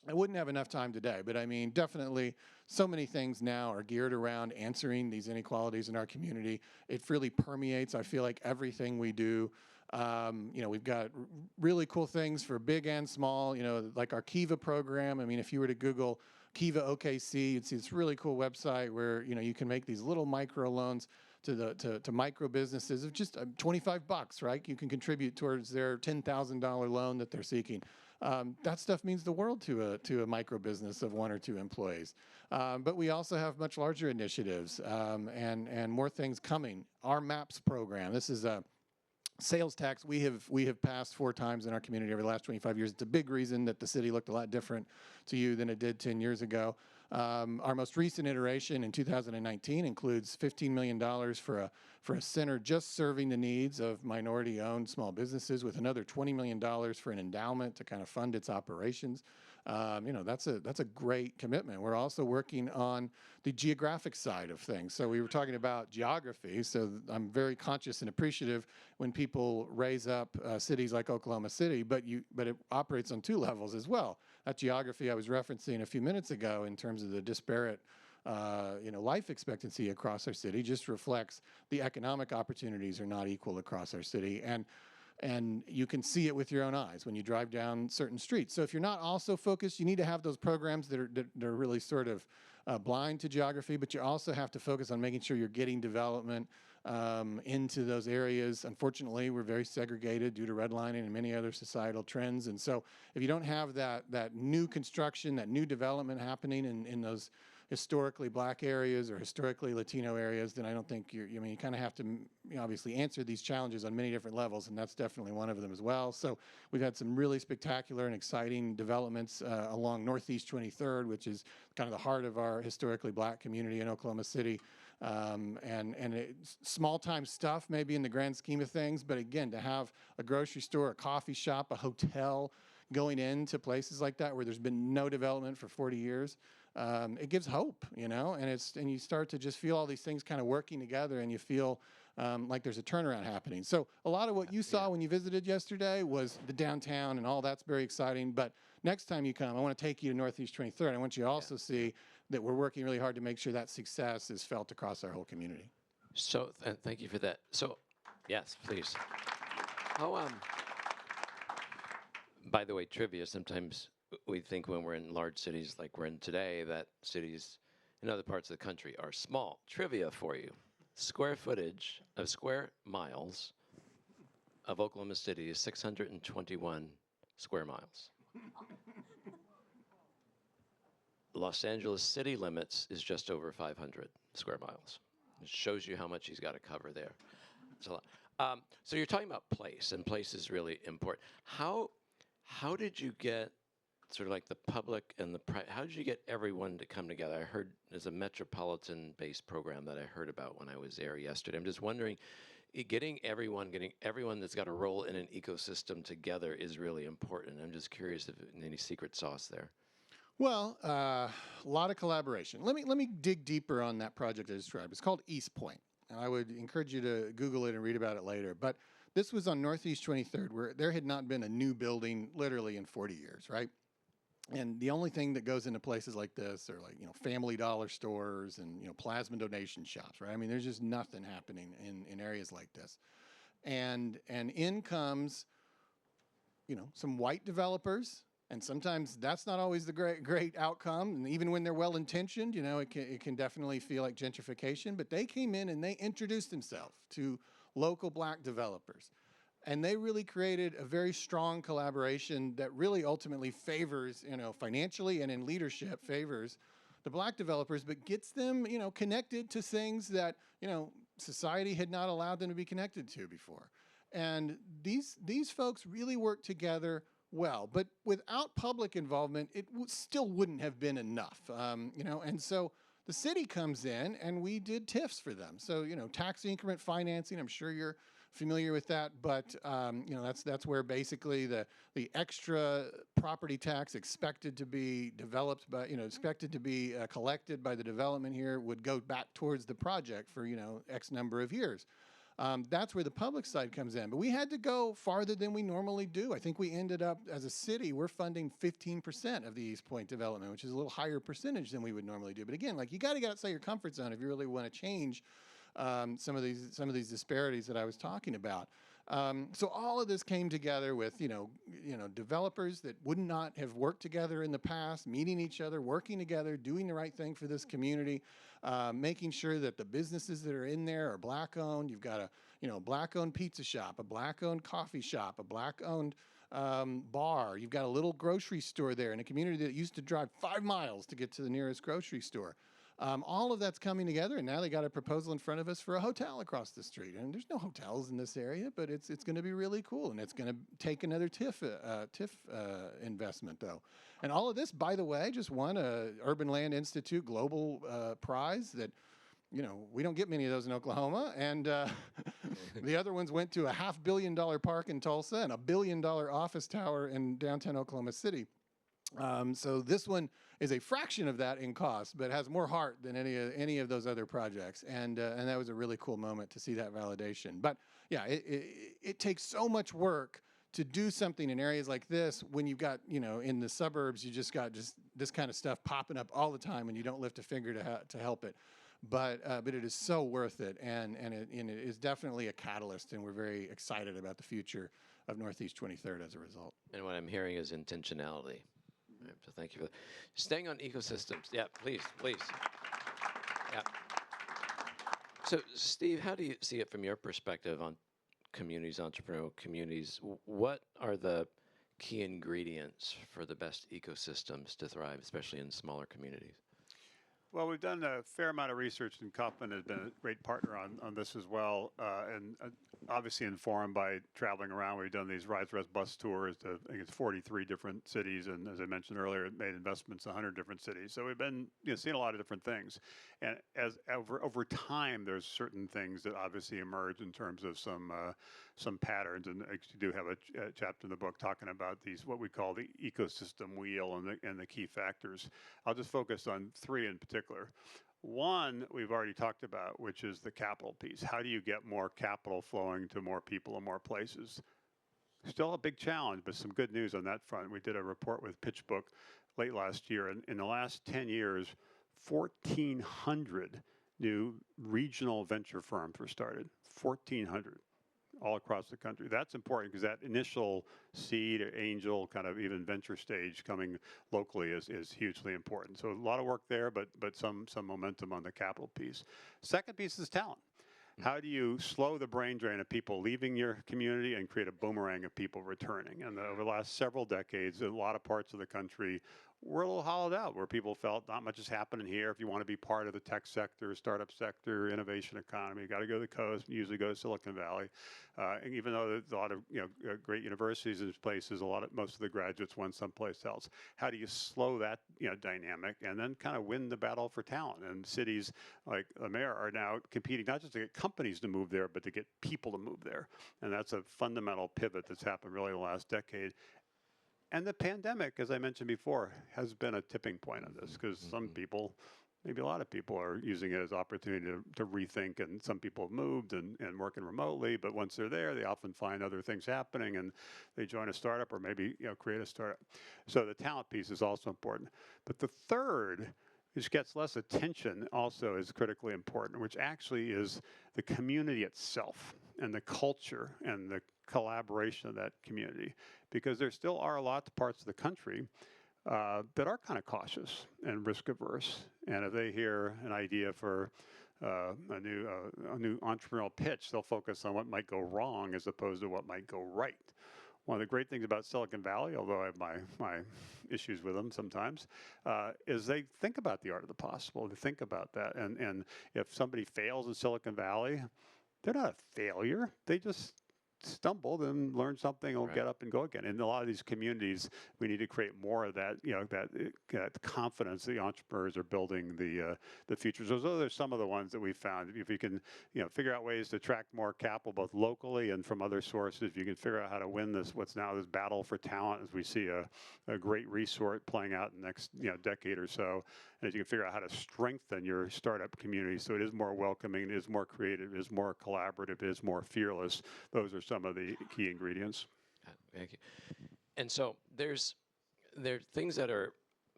I wouldn't have enough time today, but I mean, definitely so many things now are geared around answering these inequalities in our community. It really permeates, I feel like, everything we do. You know, we've got really cool things for big and small, you know, like our Kiva program. I mean, if you were to Google Kiva OKC, you'd see this really cool website where, you know, you can make these little micro loans to micro businesses of just $25, right? You can contribute towards their $10,000 loan that they're seeking. That stuff means the world to a micro business of 1 or 2 employees. But we also have much larger initiatives and more things coming. Our MAPS program, this is a sales tax we have passed 4 times in our community over the last 25 years. It's a big reason that the city looked a lot different to you than it did 10 years ago. Our most recent iteration in 2019 includes $15 million for a center just serving the needs of minority-owned small businesses, with another $20 million for an endowment to kind of fund its operations. You know, that's a great commitment. We're also working on the geographic side of things. So we were talking about geography. So I'm very conscious and appreciative when people raise up cities like Oklahoma City, but it operates on 2 levels as well. That geography I was referencing a few minutes ago in terms of the disparate you know, life expectancy across our city just reflects the economic opportunities are not equal across our city. And you can see it with your own eyes when you drive down certain streets. So if you're not also focused, you need to have those programs that are really sort of blind to geography, but you also have to focus on making sure you're getting development into those areas. Unfortunately, we're very segregated due to redlining and many other societal trends. And so if you don't have that new construction, that new development happening in those historically black areas or historically Latino areas, then I don't think I mean, you kind of have to obviously answer these challenges on many different levels, and that's definitely one of them as well. So we've had some really spectacular and exciting developments along Northeast 23rd, which is kind of the heart of our historically black community in Oklahoma City. And it's small-time stuff maybe in the grand scheme of things, but again, to have a grocery store, a coffee shop, a hotel going into places like that where there's been no development for 40 years, it gives hope, you know, and you start to just feel all these things kind of working together, and you feel like there's a turnaround happening. So a lot of what you saw when you visited yesterday was the downtown and all that's very exciting. But next time you come, I want to take you to Northeast 23rd. I want you to also see that we're working really hard to make sure that success is felt across our whole community. So thank you for that. So, yes, please. How by the way, trivia, sometimes we think when we're in large cities like we're in today that cities in other parts of the country are small. Trivia for you. Square footage of square miles of Oklahoma City is 621 square miles. Los Angeles city limits is just over 500 square miles. It shows you how much he's got to cover there. It's a lot. So you're talking about place, and place is really important. How did you get sort of like the public and the private, how did you get everyone to come together? I heard there's a metropolitan-based program that I heard about when I was there yesterday. I'm just wondering, getting everyone that's got a role in an ecosystem together is really important. I'm just curious if any secret sauce there. Well, a lot of collaboration. Let me dig deeper on that project I described. It's called East Point, and I would encourage you to Google it and read about it later. But this was on Northeast 23rd, where there had not been a new building literally in 40 years, right? And the only thing that goes into places like this are like, you know, Family Dollar stores and, you know, plasma donation shops, right? I mean, there's just nothing happening in areas like this. And in comes, you know, some white developers, and sometimes that's not always the great outcome. And even when they're well-intentioned, you know, it can definitely feel like gentrification. But they came in and they introduced themselves to local black developers. And they really created a very strong collaboration that really ultimately favors, you know, financially and in leadership favors the black developers, but gets them, you know, connected to things that, you know, society had not allowed them to be connected to before. And these folks really work together well, but without public involvement, it still wouldn't have been enough, you know. And so the city comes in and we did TIFs for them. So, you know, tax increment financing, I'm sure you're familiar with that, but you know, that's where basically the extra property tax expected to be developed by, you know, expected to be collected by the development here would go back towards the project for, you know, X number of years. That's where the public side comes in. But we had to go farther than we normally do. I think we ended up, as a city, we're funding 15% of the East Point development, which is a little higher percentage than we would normally do. But again, like, you got to get outside your comfort zone if you really want to change some of these disparities that I was talking about. So all of this came together with, developers that would not have worked together in the past, meeting each other, working together, doing the right thing for this community, making sure that the businesses that are in there are Black-owned. You've got a Black-owned pizza shop, a Black-owned coffee shop, a Black-owned bar. You've got a little grocery store there in a community that used to drive 5 miles to get to the nearest grocery store. All of that's coming together, and now they got a proposal in front of us for a hotel across the street. And there's no hotels in this area, but it's going to be really cool, and it's going to take another TIF investment, though. And all of this, by the way, just won a Urban Land Institute Global Prize that, we don't get many of those in Oklahoma. And the other ones went to a $500 million park in Tulsa and a $1 billion office tower in downtown Oklahoma City. So this one is a fraction of that in cost, but has more heart than any of those other projects, and that was a really cool moment to see that validation. But yeah, it takes so much work to do something in areas like this when you've got, in the suburbs, you just got this kind of stuff popping up all the time, and you don't lift a finger to help it. But it is so worth it, and it is definitely a catalyst, and we're very excited about the future of Northeast 23rd as a result. And what I'm hearing is intentionality. So thank you for that. Staying on ecosystems. Yeah, please. Yeah. So Steve, how do you see it from your perspective on communities, entrepreneurial communities? What are the key ingredients for the best ecosystems to thrive, especially in smaller communities? Well, we've done a fair amount of research, and Kaufman has been a great partner on this as well, and obviously informed by traveling around. We've done these Rise Rest bus tours to, I think it's 43 different cities, and as I mentioned earlier, made investments in 100 different cities. So we've been seeing a lot of different things, and as over time, there's certain things that obviously emerge in terms of some patterns, and I do have a chapter in the book talking about these, what we call the ecosystem wheel and the key factors. I'll just focus on 3 in particular. One, we've already talked about, which is the capital piece. How do you get more capital flowing to more people and more places? Still a big challenge, but some good news on that front. We did a report with PitchBook late last year, and in the last 10 years, 1,400 new regional venture firms were started. 1,400. All across the country. That's important because that initial seed or angel kind of even venture stage coming locally is hugely important. So a lot of work there, but some momentum on the capital piece. Second piece is talent. How do you slow the brain drain of people leaving your community and create a boomerang of people returning? And over the last several decades, a lot of parts of the country were a little hollowed out, where people felt not much is happening here. If you want to be part of the tech sector, startup sector, innovation economy, you got to go to the coast, usually go to Silicon Valley. And even though there's a lot of great universities in places, most of the graduates went someplace else. How do you slow that dynamic and then kind of win the battle for talent? And cities like the mayor are now competing not just to get companies to move there, but to get people to move there. And that's a fundamental pivot that's happened really in the last decade. And the pandemic, as I mentioned before, has been a tipping point on this, because some people, maybe a lot of people, are using it as an opportunity to rethink, and some people have moved and working remotely, but once they're there, they often find other things happening, and they join a startup or maybe create a startup. So the talent piece is also important. But the third, which gets less attention, also is critically important, which actually is the community itself and the culture and the collaboration of that community, because there still are a lot of parts of the country that are kind of cautious and risk averse. And if they hear an idea for a new entrepreneurial pitch, they'll focus on what might go wrong as opposed to what might go right. One of the great things about Silicon Valley, although I have my issues with them sometimes, is they think about the art of the possible. They think about that. And if somebody fails in Silicon Valley, they're not a failure. They just stumble, then learn something, and Right. get up and go again. In a lot of these communities, we need to create more of that, that confidence that the entrepreneurs are building the future. So those are some of the ones that we found. If you can, figure out ways to attract more capital, both locally and from other sources, if you can figure out how to win what's now this battle for talent, as we see a great resort playing out in the next, decade or so, and if you can figure out how to strengthen your startup community so it is more welcoming, it is more creative, it is more collaborative, it is more fearless, those are some of the key ingredients. Thank you. And so there are things that are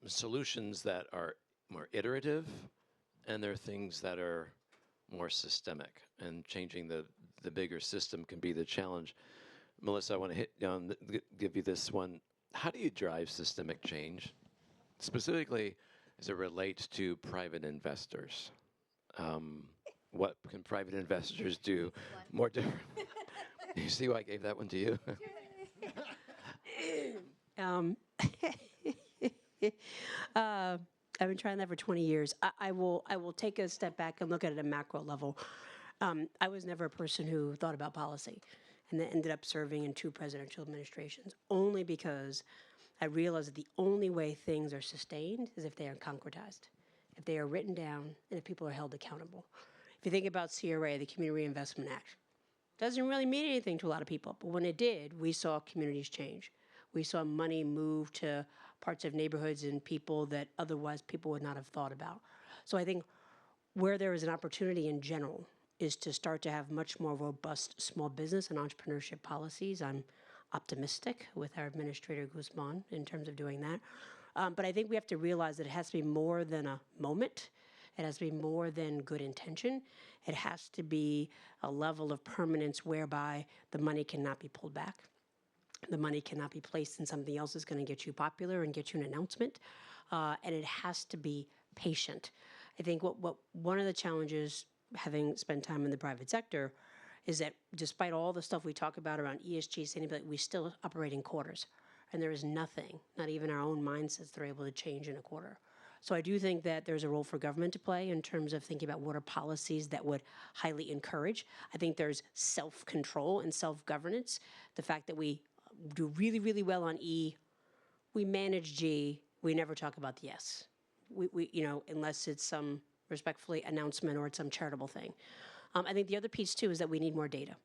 solutions that are more iterative, and there are things that are more systemic. And changing the bigger system can be the challenge. Melissa, I want to give you this one. How do you drive systemic change, specifically as it relates to private investors? What can private investors do more different? You see why I gave that one to you? I've been trying that for 20 years. I will take a step back and look at it at a macro level. I was never a person who thought about policy, and then ended up serving in 2 presidential administrations, only because I realized that the only way things are sustained is if they are concretized, if they are written down, and if people are held accountable. If you think about CRA, the Community Reinvestment Act, doesn't really mean anything to a lot of people, but when it did, we saw communities change. We saw money move to parts of neighborhoods and people that otherwise people would not have thought about. So I think where there is an opportunity in general is to start to have much more robust small business and entrepreneurship policies. I'm optimistic with our Administrator Guzman in terms of doing that. But I think we have to realize that it has to be more than a moment. It has to be more than good intention. It has to be a level of permanence whereby the money cannot be pulled back. The money cannot be placed in something else that's going to get you popular and get you an announcement. And it has to be patient. I think what one of the challenges, having spent time in the private sector, is that despite all the stuff we talk about around ESG, sustainability, we still operate in quarters. And there is nothing, not even our own mindsets, that are able to change in a quarter. So I do think that there's a role for government to play in terms of thinking about what are policies that would highly encourage. I think there's self-control and self-governance. The fact that we do really, really well on E, we manage G, we never talk about the S. We unless it's some respectfully announcement or it's some charitable thing. I think the other piece too is that we need more data.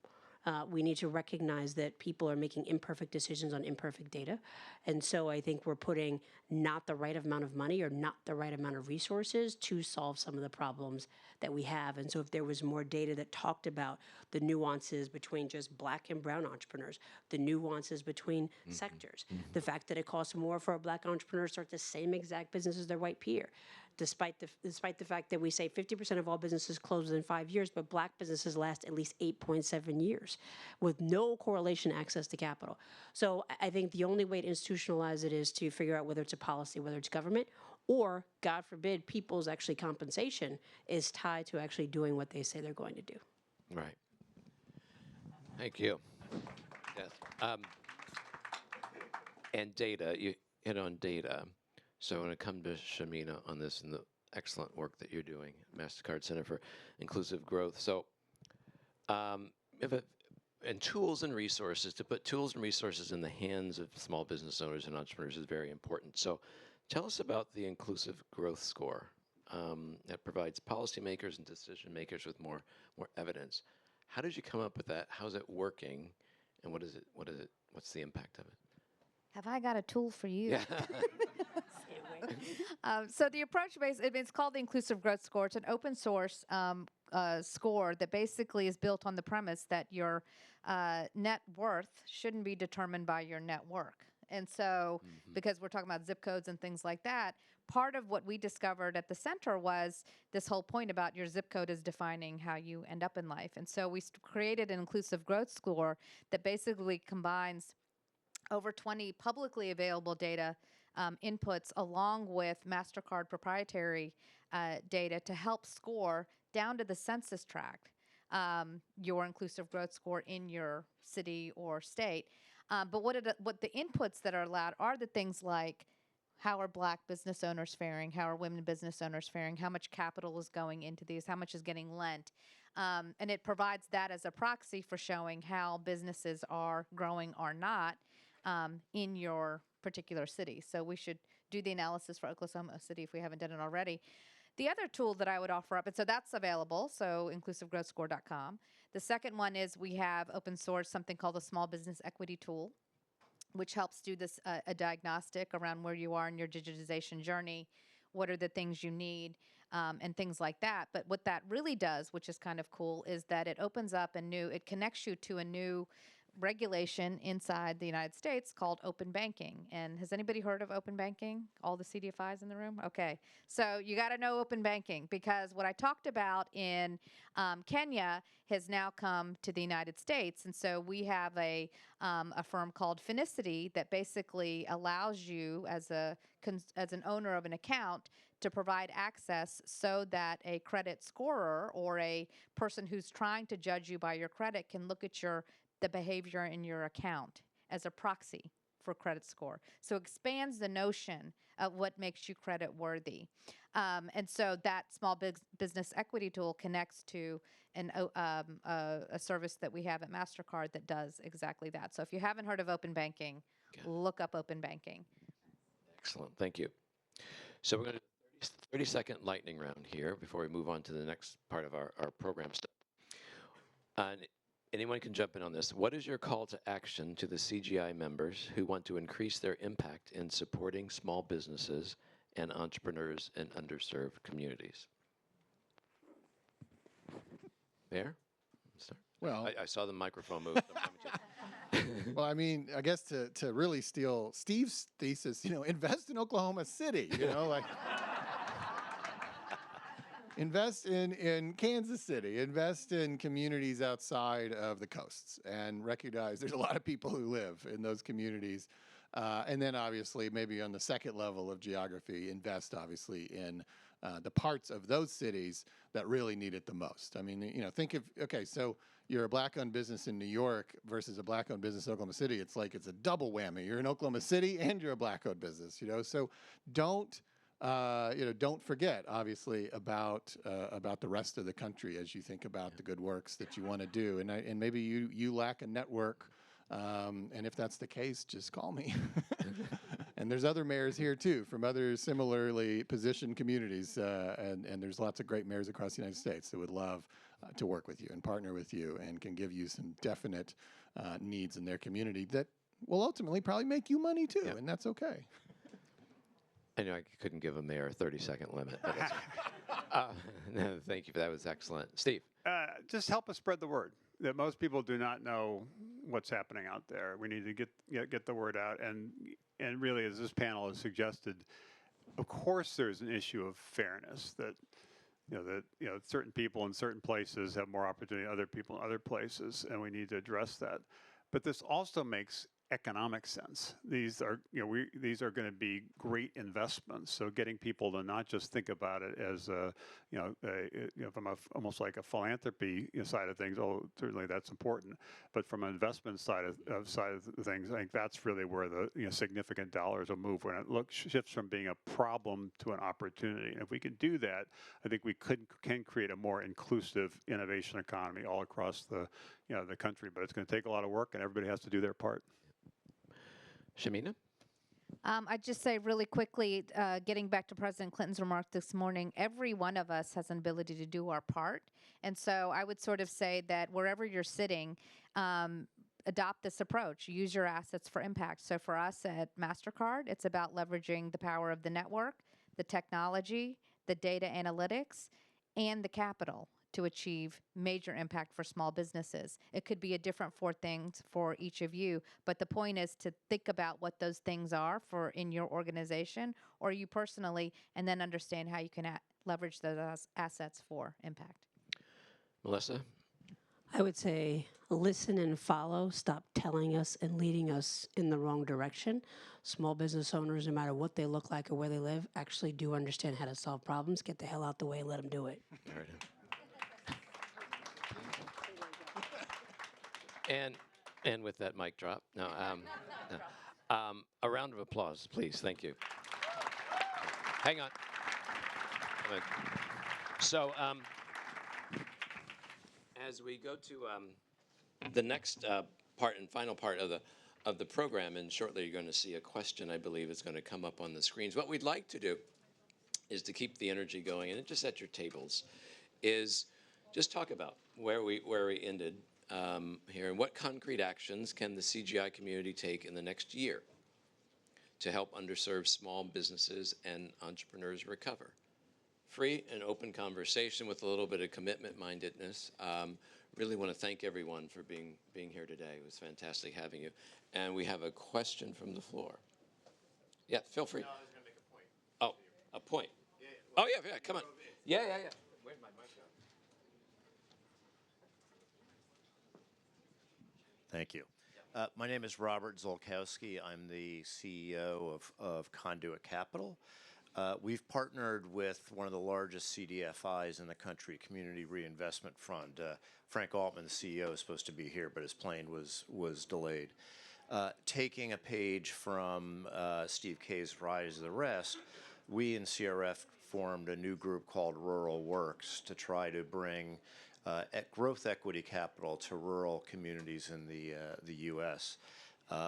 We need to recognize that people are making imperfect decisions on imperfect data. And so I think we're putting not the right amount of money or not the right amount of resources to solve some of the problems that we have. And so if there was more data that talked about the nuances between just Black and brown entrepreneurs, the nuances between sectors, the fact that it costs more for a Black entrepreneur to start the same exact business as their white peer, despite the fact that we say 50% of all businesses close within 5 years, but Black businesses last at least 8.7 years with no correlation access to capital. So I think the only way to institutionalize it is to figure out whether it's a policy, whether it's government, or, God forbid, people's actually compensation is tied to actually doing what they say they're going to do. Right. Thank you. Yes. And data, you hit on data. So I want to come to Shamina on this and the excellent work that you're doing, MasterCard Center for Inclusive Growth. So and tools and resources, to put tools and resources in the hands of small business owners and entrepreneurs is very important. So tell us about the Inclusive Growth Score that provides policymakers and decision makers with more evidence. How did you come up with that? How's it working? And what is it? What's the impact of it? Have I got a tool for you? Yeah. So the approach it's called the Inclusive Growth Score. It's an open source score that basically is built on the premise that your net worth shouldn't be determined by your net worth. And so, because we're talking about zip codes and things like that, part of what we discovered at the center was this whole point about your zip code is defining how you end up in life. And so we created an Inclusive Growth Score that basically combines over 20 publicly available data inputs along with MasterCard proprietary data to help score down to the census tract your Inclusive Growth Score in your city or state. But what the inputs that are allowed are the things like how are Black business owners faring? How are women business owners faring? How much capital is going into these? How much is getting lent? And it provides that as a proxy for showing how businesses are growing or not in your particular city. So we should do the analysis for Oklahoma City if we haven't done it already. The other tool that I would offer up, and so that's available, so inclusivegrowthscore.com. The second one is we have open source something called a small business equity tool, which helps do this a diagnostic around where you are in your digitization journey, what are the things you need, and things like that. But what that really does, which is kind of cool, is that it opens up it connects you to a new regulation inside the United States called open banking. And has anybody heard of open banking? All the CDFIs in the room? Okay. So you got to know open banking, because what I talked about in Kenya has now come to the United States. And so we have a firm called Finicity that basically allows you as an owner of an account to provide access so that a credit scorer or a person who's trying to judge you by your credit can look at the behavior in your account as a proxy for credit score. So expands the notion of what makes you credit worthy. And so that small business equity tool connects to a service that we have at MasterCard that does exactly that. So if you haven't heard of open banking, look up open banking. Excellent, thank you. So we're going to do a 30-second lightning round here before we move on to the next part of our program stuff. And anyone can jump in on this. What is your call to action to the CGI members who want to increase their impact in supporting small businesses and entrepreneurs in underserved communities? Mayor? Start. Well, I saw the microphone move. well, I mean, I guess to really steal Steve's thesis, invest in Oklahoma City, like invest in Kansas City, invest in communities outside of the coasts, and recognize there's a lot of people who live in those communities. And then obviously maybe on the second level of geography, invest obviously in the parts of those cities that really need it the most. I mean, think of, okay, so you're a black-owned business in New York versus a black-owned business in Oklahoma City. It's like it's a double whammy. You're in Oklahoma City and you're a black-owned business, So don't forget, obviously, about the rest of the country as you think about the good works that you want to do. And maybe you lack a network, and if that's the case, just call me. And there's other mayors here too, from other similarly positioned communities, and there's lots of great mayors across the United States that would love to work with you and partner with you and can give you some definite needs in their community that will ultimately probably make you money too, and that's okay. I know I couldn't give a mayor a 30-second limit, but no, thank you for that. It was excellent. Steve? Just help us spread the word that most people do not know what's happening out there. We need to get the word out. And really, as this panel has suggested, of course there's an issue of fairness that certain people in certain places have more opportunity than other people in other places, and we need to address that. But this also makes economic sense. These are going to be great investments. So getting people to not just think about it as from almost like a philanthropy side of things. Oh, certainly that's important. But from an investment side of things, I think that's really where the significant dollars will move when it shifts from being a problem to an opportunity. And if we can do that, I think we can create a more inclusive innovation economy all across the country. But it's going to take a lot of work, and everybody has to do their part. Shamina? I'd just say really quickly, getting back to President Clinton's remark this morning, every one of us has an ability to do our part. And so I would sort of say that wherever you're sitting, adopt this approach. Use your assets for impact. So for us at MasterCard, it's about leveraging the power of the network, the technology, the data analytics, and the capital to achieve major impact for small businesses. It could be a different 4 things for each of you, but the point is to think about what those things are for in your organization or you personally, and then understand how you can leverage those assets for impact. Melissa? I would say listen and follow. Stop telling us and leading us in the wrong direction. Small business owners, no matter what they look like or where they live, actually do understand how to solve problems. Get the hell out the way and let them do it. And with that mic drop, a round of applause, please. Thank you. Hang on. So As we go to the next part and final part of the program, and shortly you're going to see a question, I believe, is going to come up on the screens. What we'd like to do is to keep the energy going, and just at your tables, is just talk about where we ended here, and what concrete actions can the CGI community take in the next year to help underserved small businesses and entrepreneurs recover. Free and open conversation with a little bit of commitment-mindedness. Really want to thank everyone for being here today. It was fantastic having you. And we have a question from the floor. Yeah, feel free. No, I was going to make a point. Oh, a point. Yeah, Oh, yeah, come on. Yeah. Where's my mic go? Thank you. My name is Robert Zolkowski. I'm the CEO of Conduit Capital. We've partnered with one of the largest CDFIs in the country, Community Reinvestment Fund. Frank Altman, the CEO, is supposed to be here, but his plane was delayed. Taking a page from Steve Kay's Rise of the Rest, we in CRF formed a new group called Rural Works to try to bring growth equity capital to rural communities in the U.S.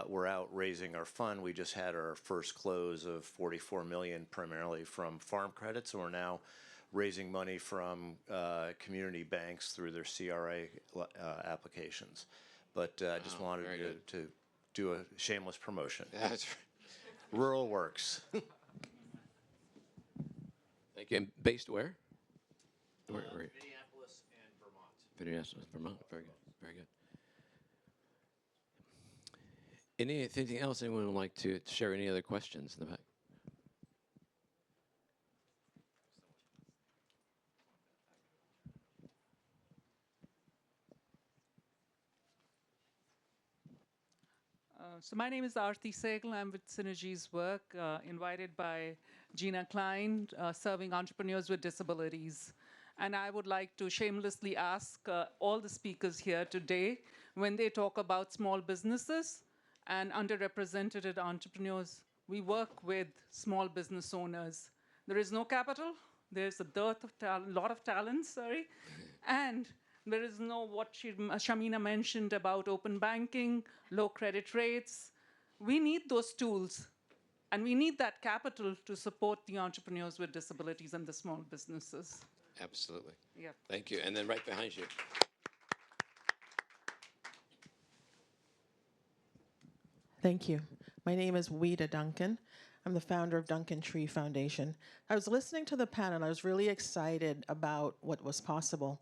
We're out raising our fund. We just had our first close of $44 million, primarily from farm credits, and we're now raising money from community banks through their CRA applications. But I just wanted to do a shameless promotion. That's right. Rural Works. Thank you. And based where? Where? Minneapolis and Vermont. Minneapolis, Vermont. Very good. Very good. Anything else anyone would like to share? Any other questions in the back? So my name is Aarti Sehgal. I'm with Synergy's work, invited by Gina Klein, serving entrepreneurs with disabilities. And I would like to shamelessly ask all the speakers here today, when they talk about small businesses and underrepresented entrepreneurs, we work with small business owners. There is no capital. There's a dearth of lot of talent, and there is no what Shamina mentioned about open banking, low credit rates. We need those tools, and we need that capital to support the entrepreneurs with disabilities and the small businesses. Absolutely. Yep. Thank you. And then right behind you. Thank you. My name is Wida Duncan. I'm the founder of Duncan Tree Foundation. I was listening to the panel. I was really excited about what was possible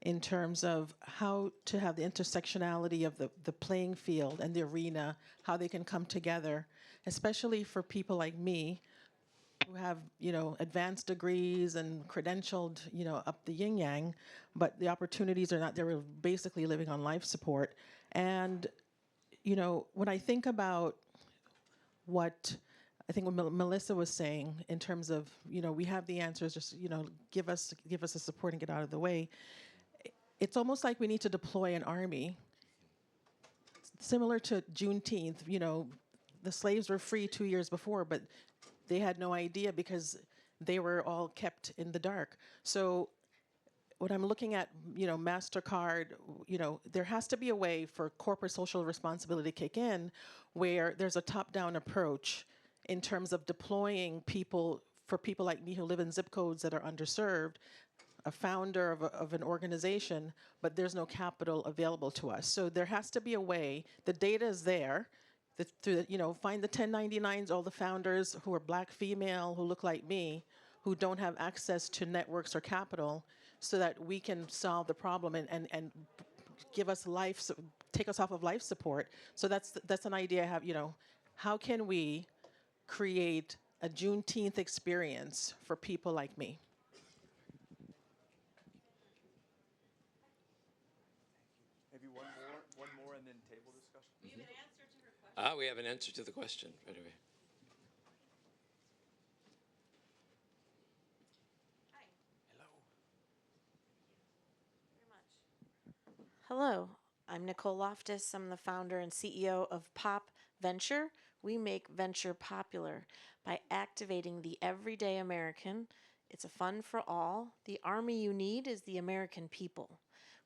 in terms of how to have the intersectionality of the playing field and the arena, how they can come together, especially for people like me who have, advanced degrees and credentialed, up the yin-yang, but the opportunities are not, they're basically living on life support. And, when I think about what I think what Melissa was saying in terms of, we have the answers, just, give us the support and get out of the way. It's almost like we need to deploy an army. Similar to Juneteenth, the slaves were free 2 years before, but they had no idea because they were all kept in the dark. So when I'm looking at, MasterCard, there has to be a way for corporate social responsibility to kick in where there's a top-down approach in terms of deploying people, for people like me who live in zip codes that are underserved, a founder of an organization, but there's no capital available to us. So there has to be a way, the data is there, find the 1099s, all the founders who are black, female, who look like me, who don't have access to networks or capital, so that we can solve the problem and give us take us off of life support. So that's an idea I have, how can we create a Juneteenth experience for people like me? Maybe one more, and then table discussion. We have an answer to her question. We have an answer to the question right away. Hi. Hello, I'm Nicole Loftus. I'm the founder and CEO of Pop Venture. We make venture popular by activating the everyday American. It's a fund for all. The army you need is the American people.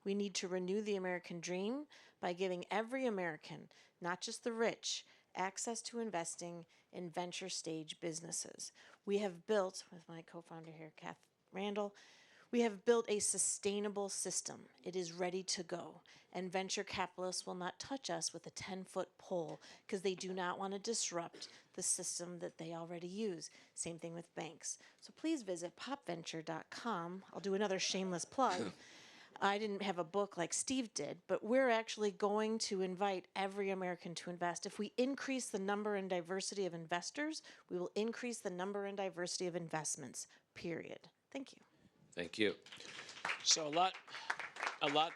We need to renew the American dream by giving every American, not just the rich, access to investing in venture stage businesses. We have built, with my co-founder here, Kath Randall, we have built a sustainable system. It is ready to go. And venture capitalists will not touch us with a 10-foot pole because they do not want to disrupt the system that they already use. Same thing with banks. So please visit popventure.com. I'll do another shameless plug. I didn't have a book like Steve did, but we're actually going to invite every American to invest. If we increase the number and diversity of investors, we will increase the number and diversity of investments, period. Thank you. Thank you. So a lot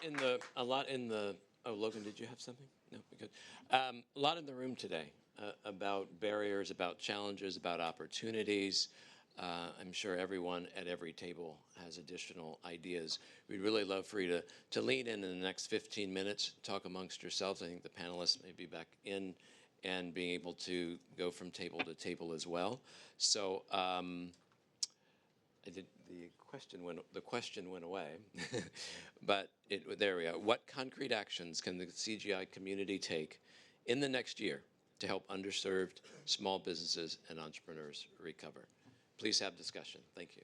in the. Oh, Logan, did you have something? No, good. A lot in the room today about barriers, about challenges, about opportunities. I'm sure everyone at every table has additional ideas. We'd really love for you to lean in the next 15 minutes, talk amongst yourselves. I think the panelists may be back in and being able to go from table to table as well. So the question went away, but there we are. What concrete actions can the CGI community take in the next year to help underserved small businesses and entrepreneurs recover? Please have discussion. Thank you.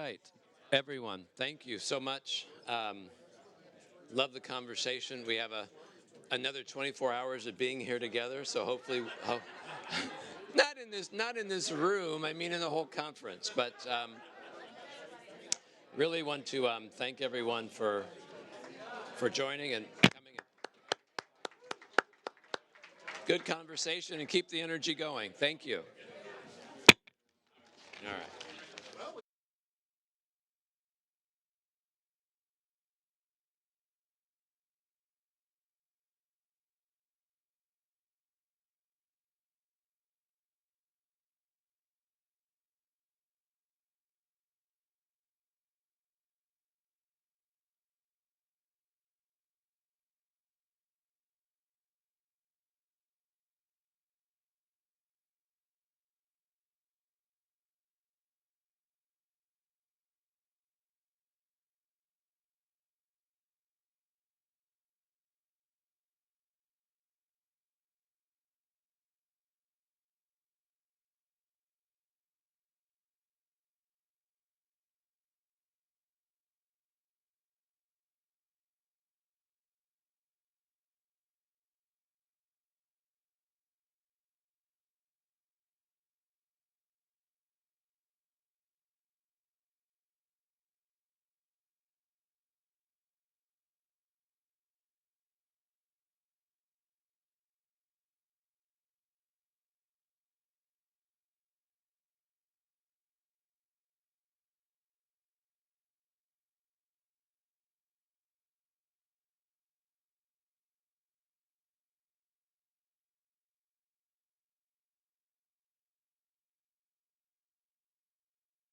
right, everyone, thank you so much. Love the conversation. We have another 24 hours of being here together, so hopefully, not in this room. I mean, in the whole conference. But really want to thank everyone for joining and coming. Good conversation, and keep the energy going. Thank you. All right.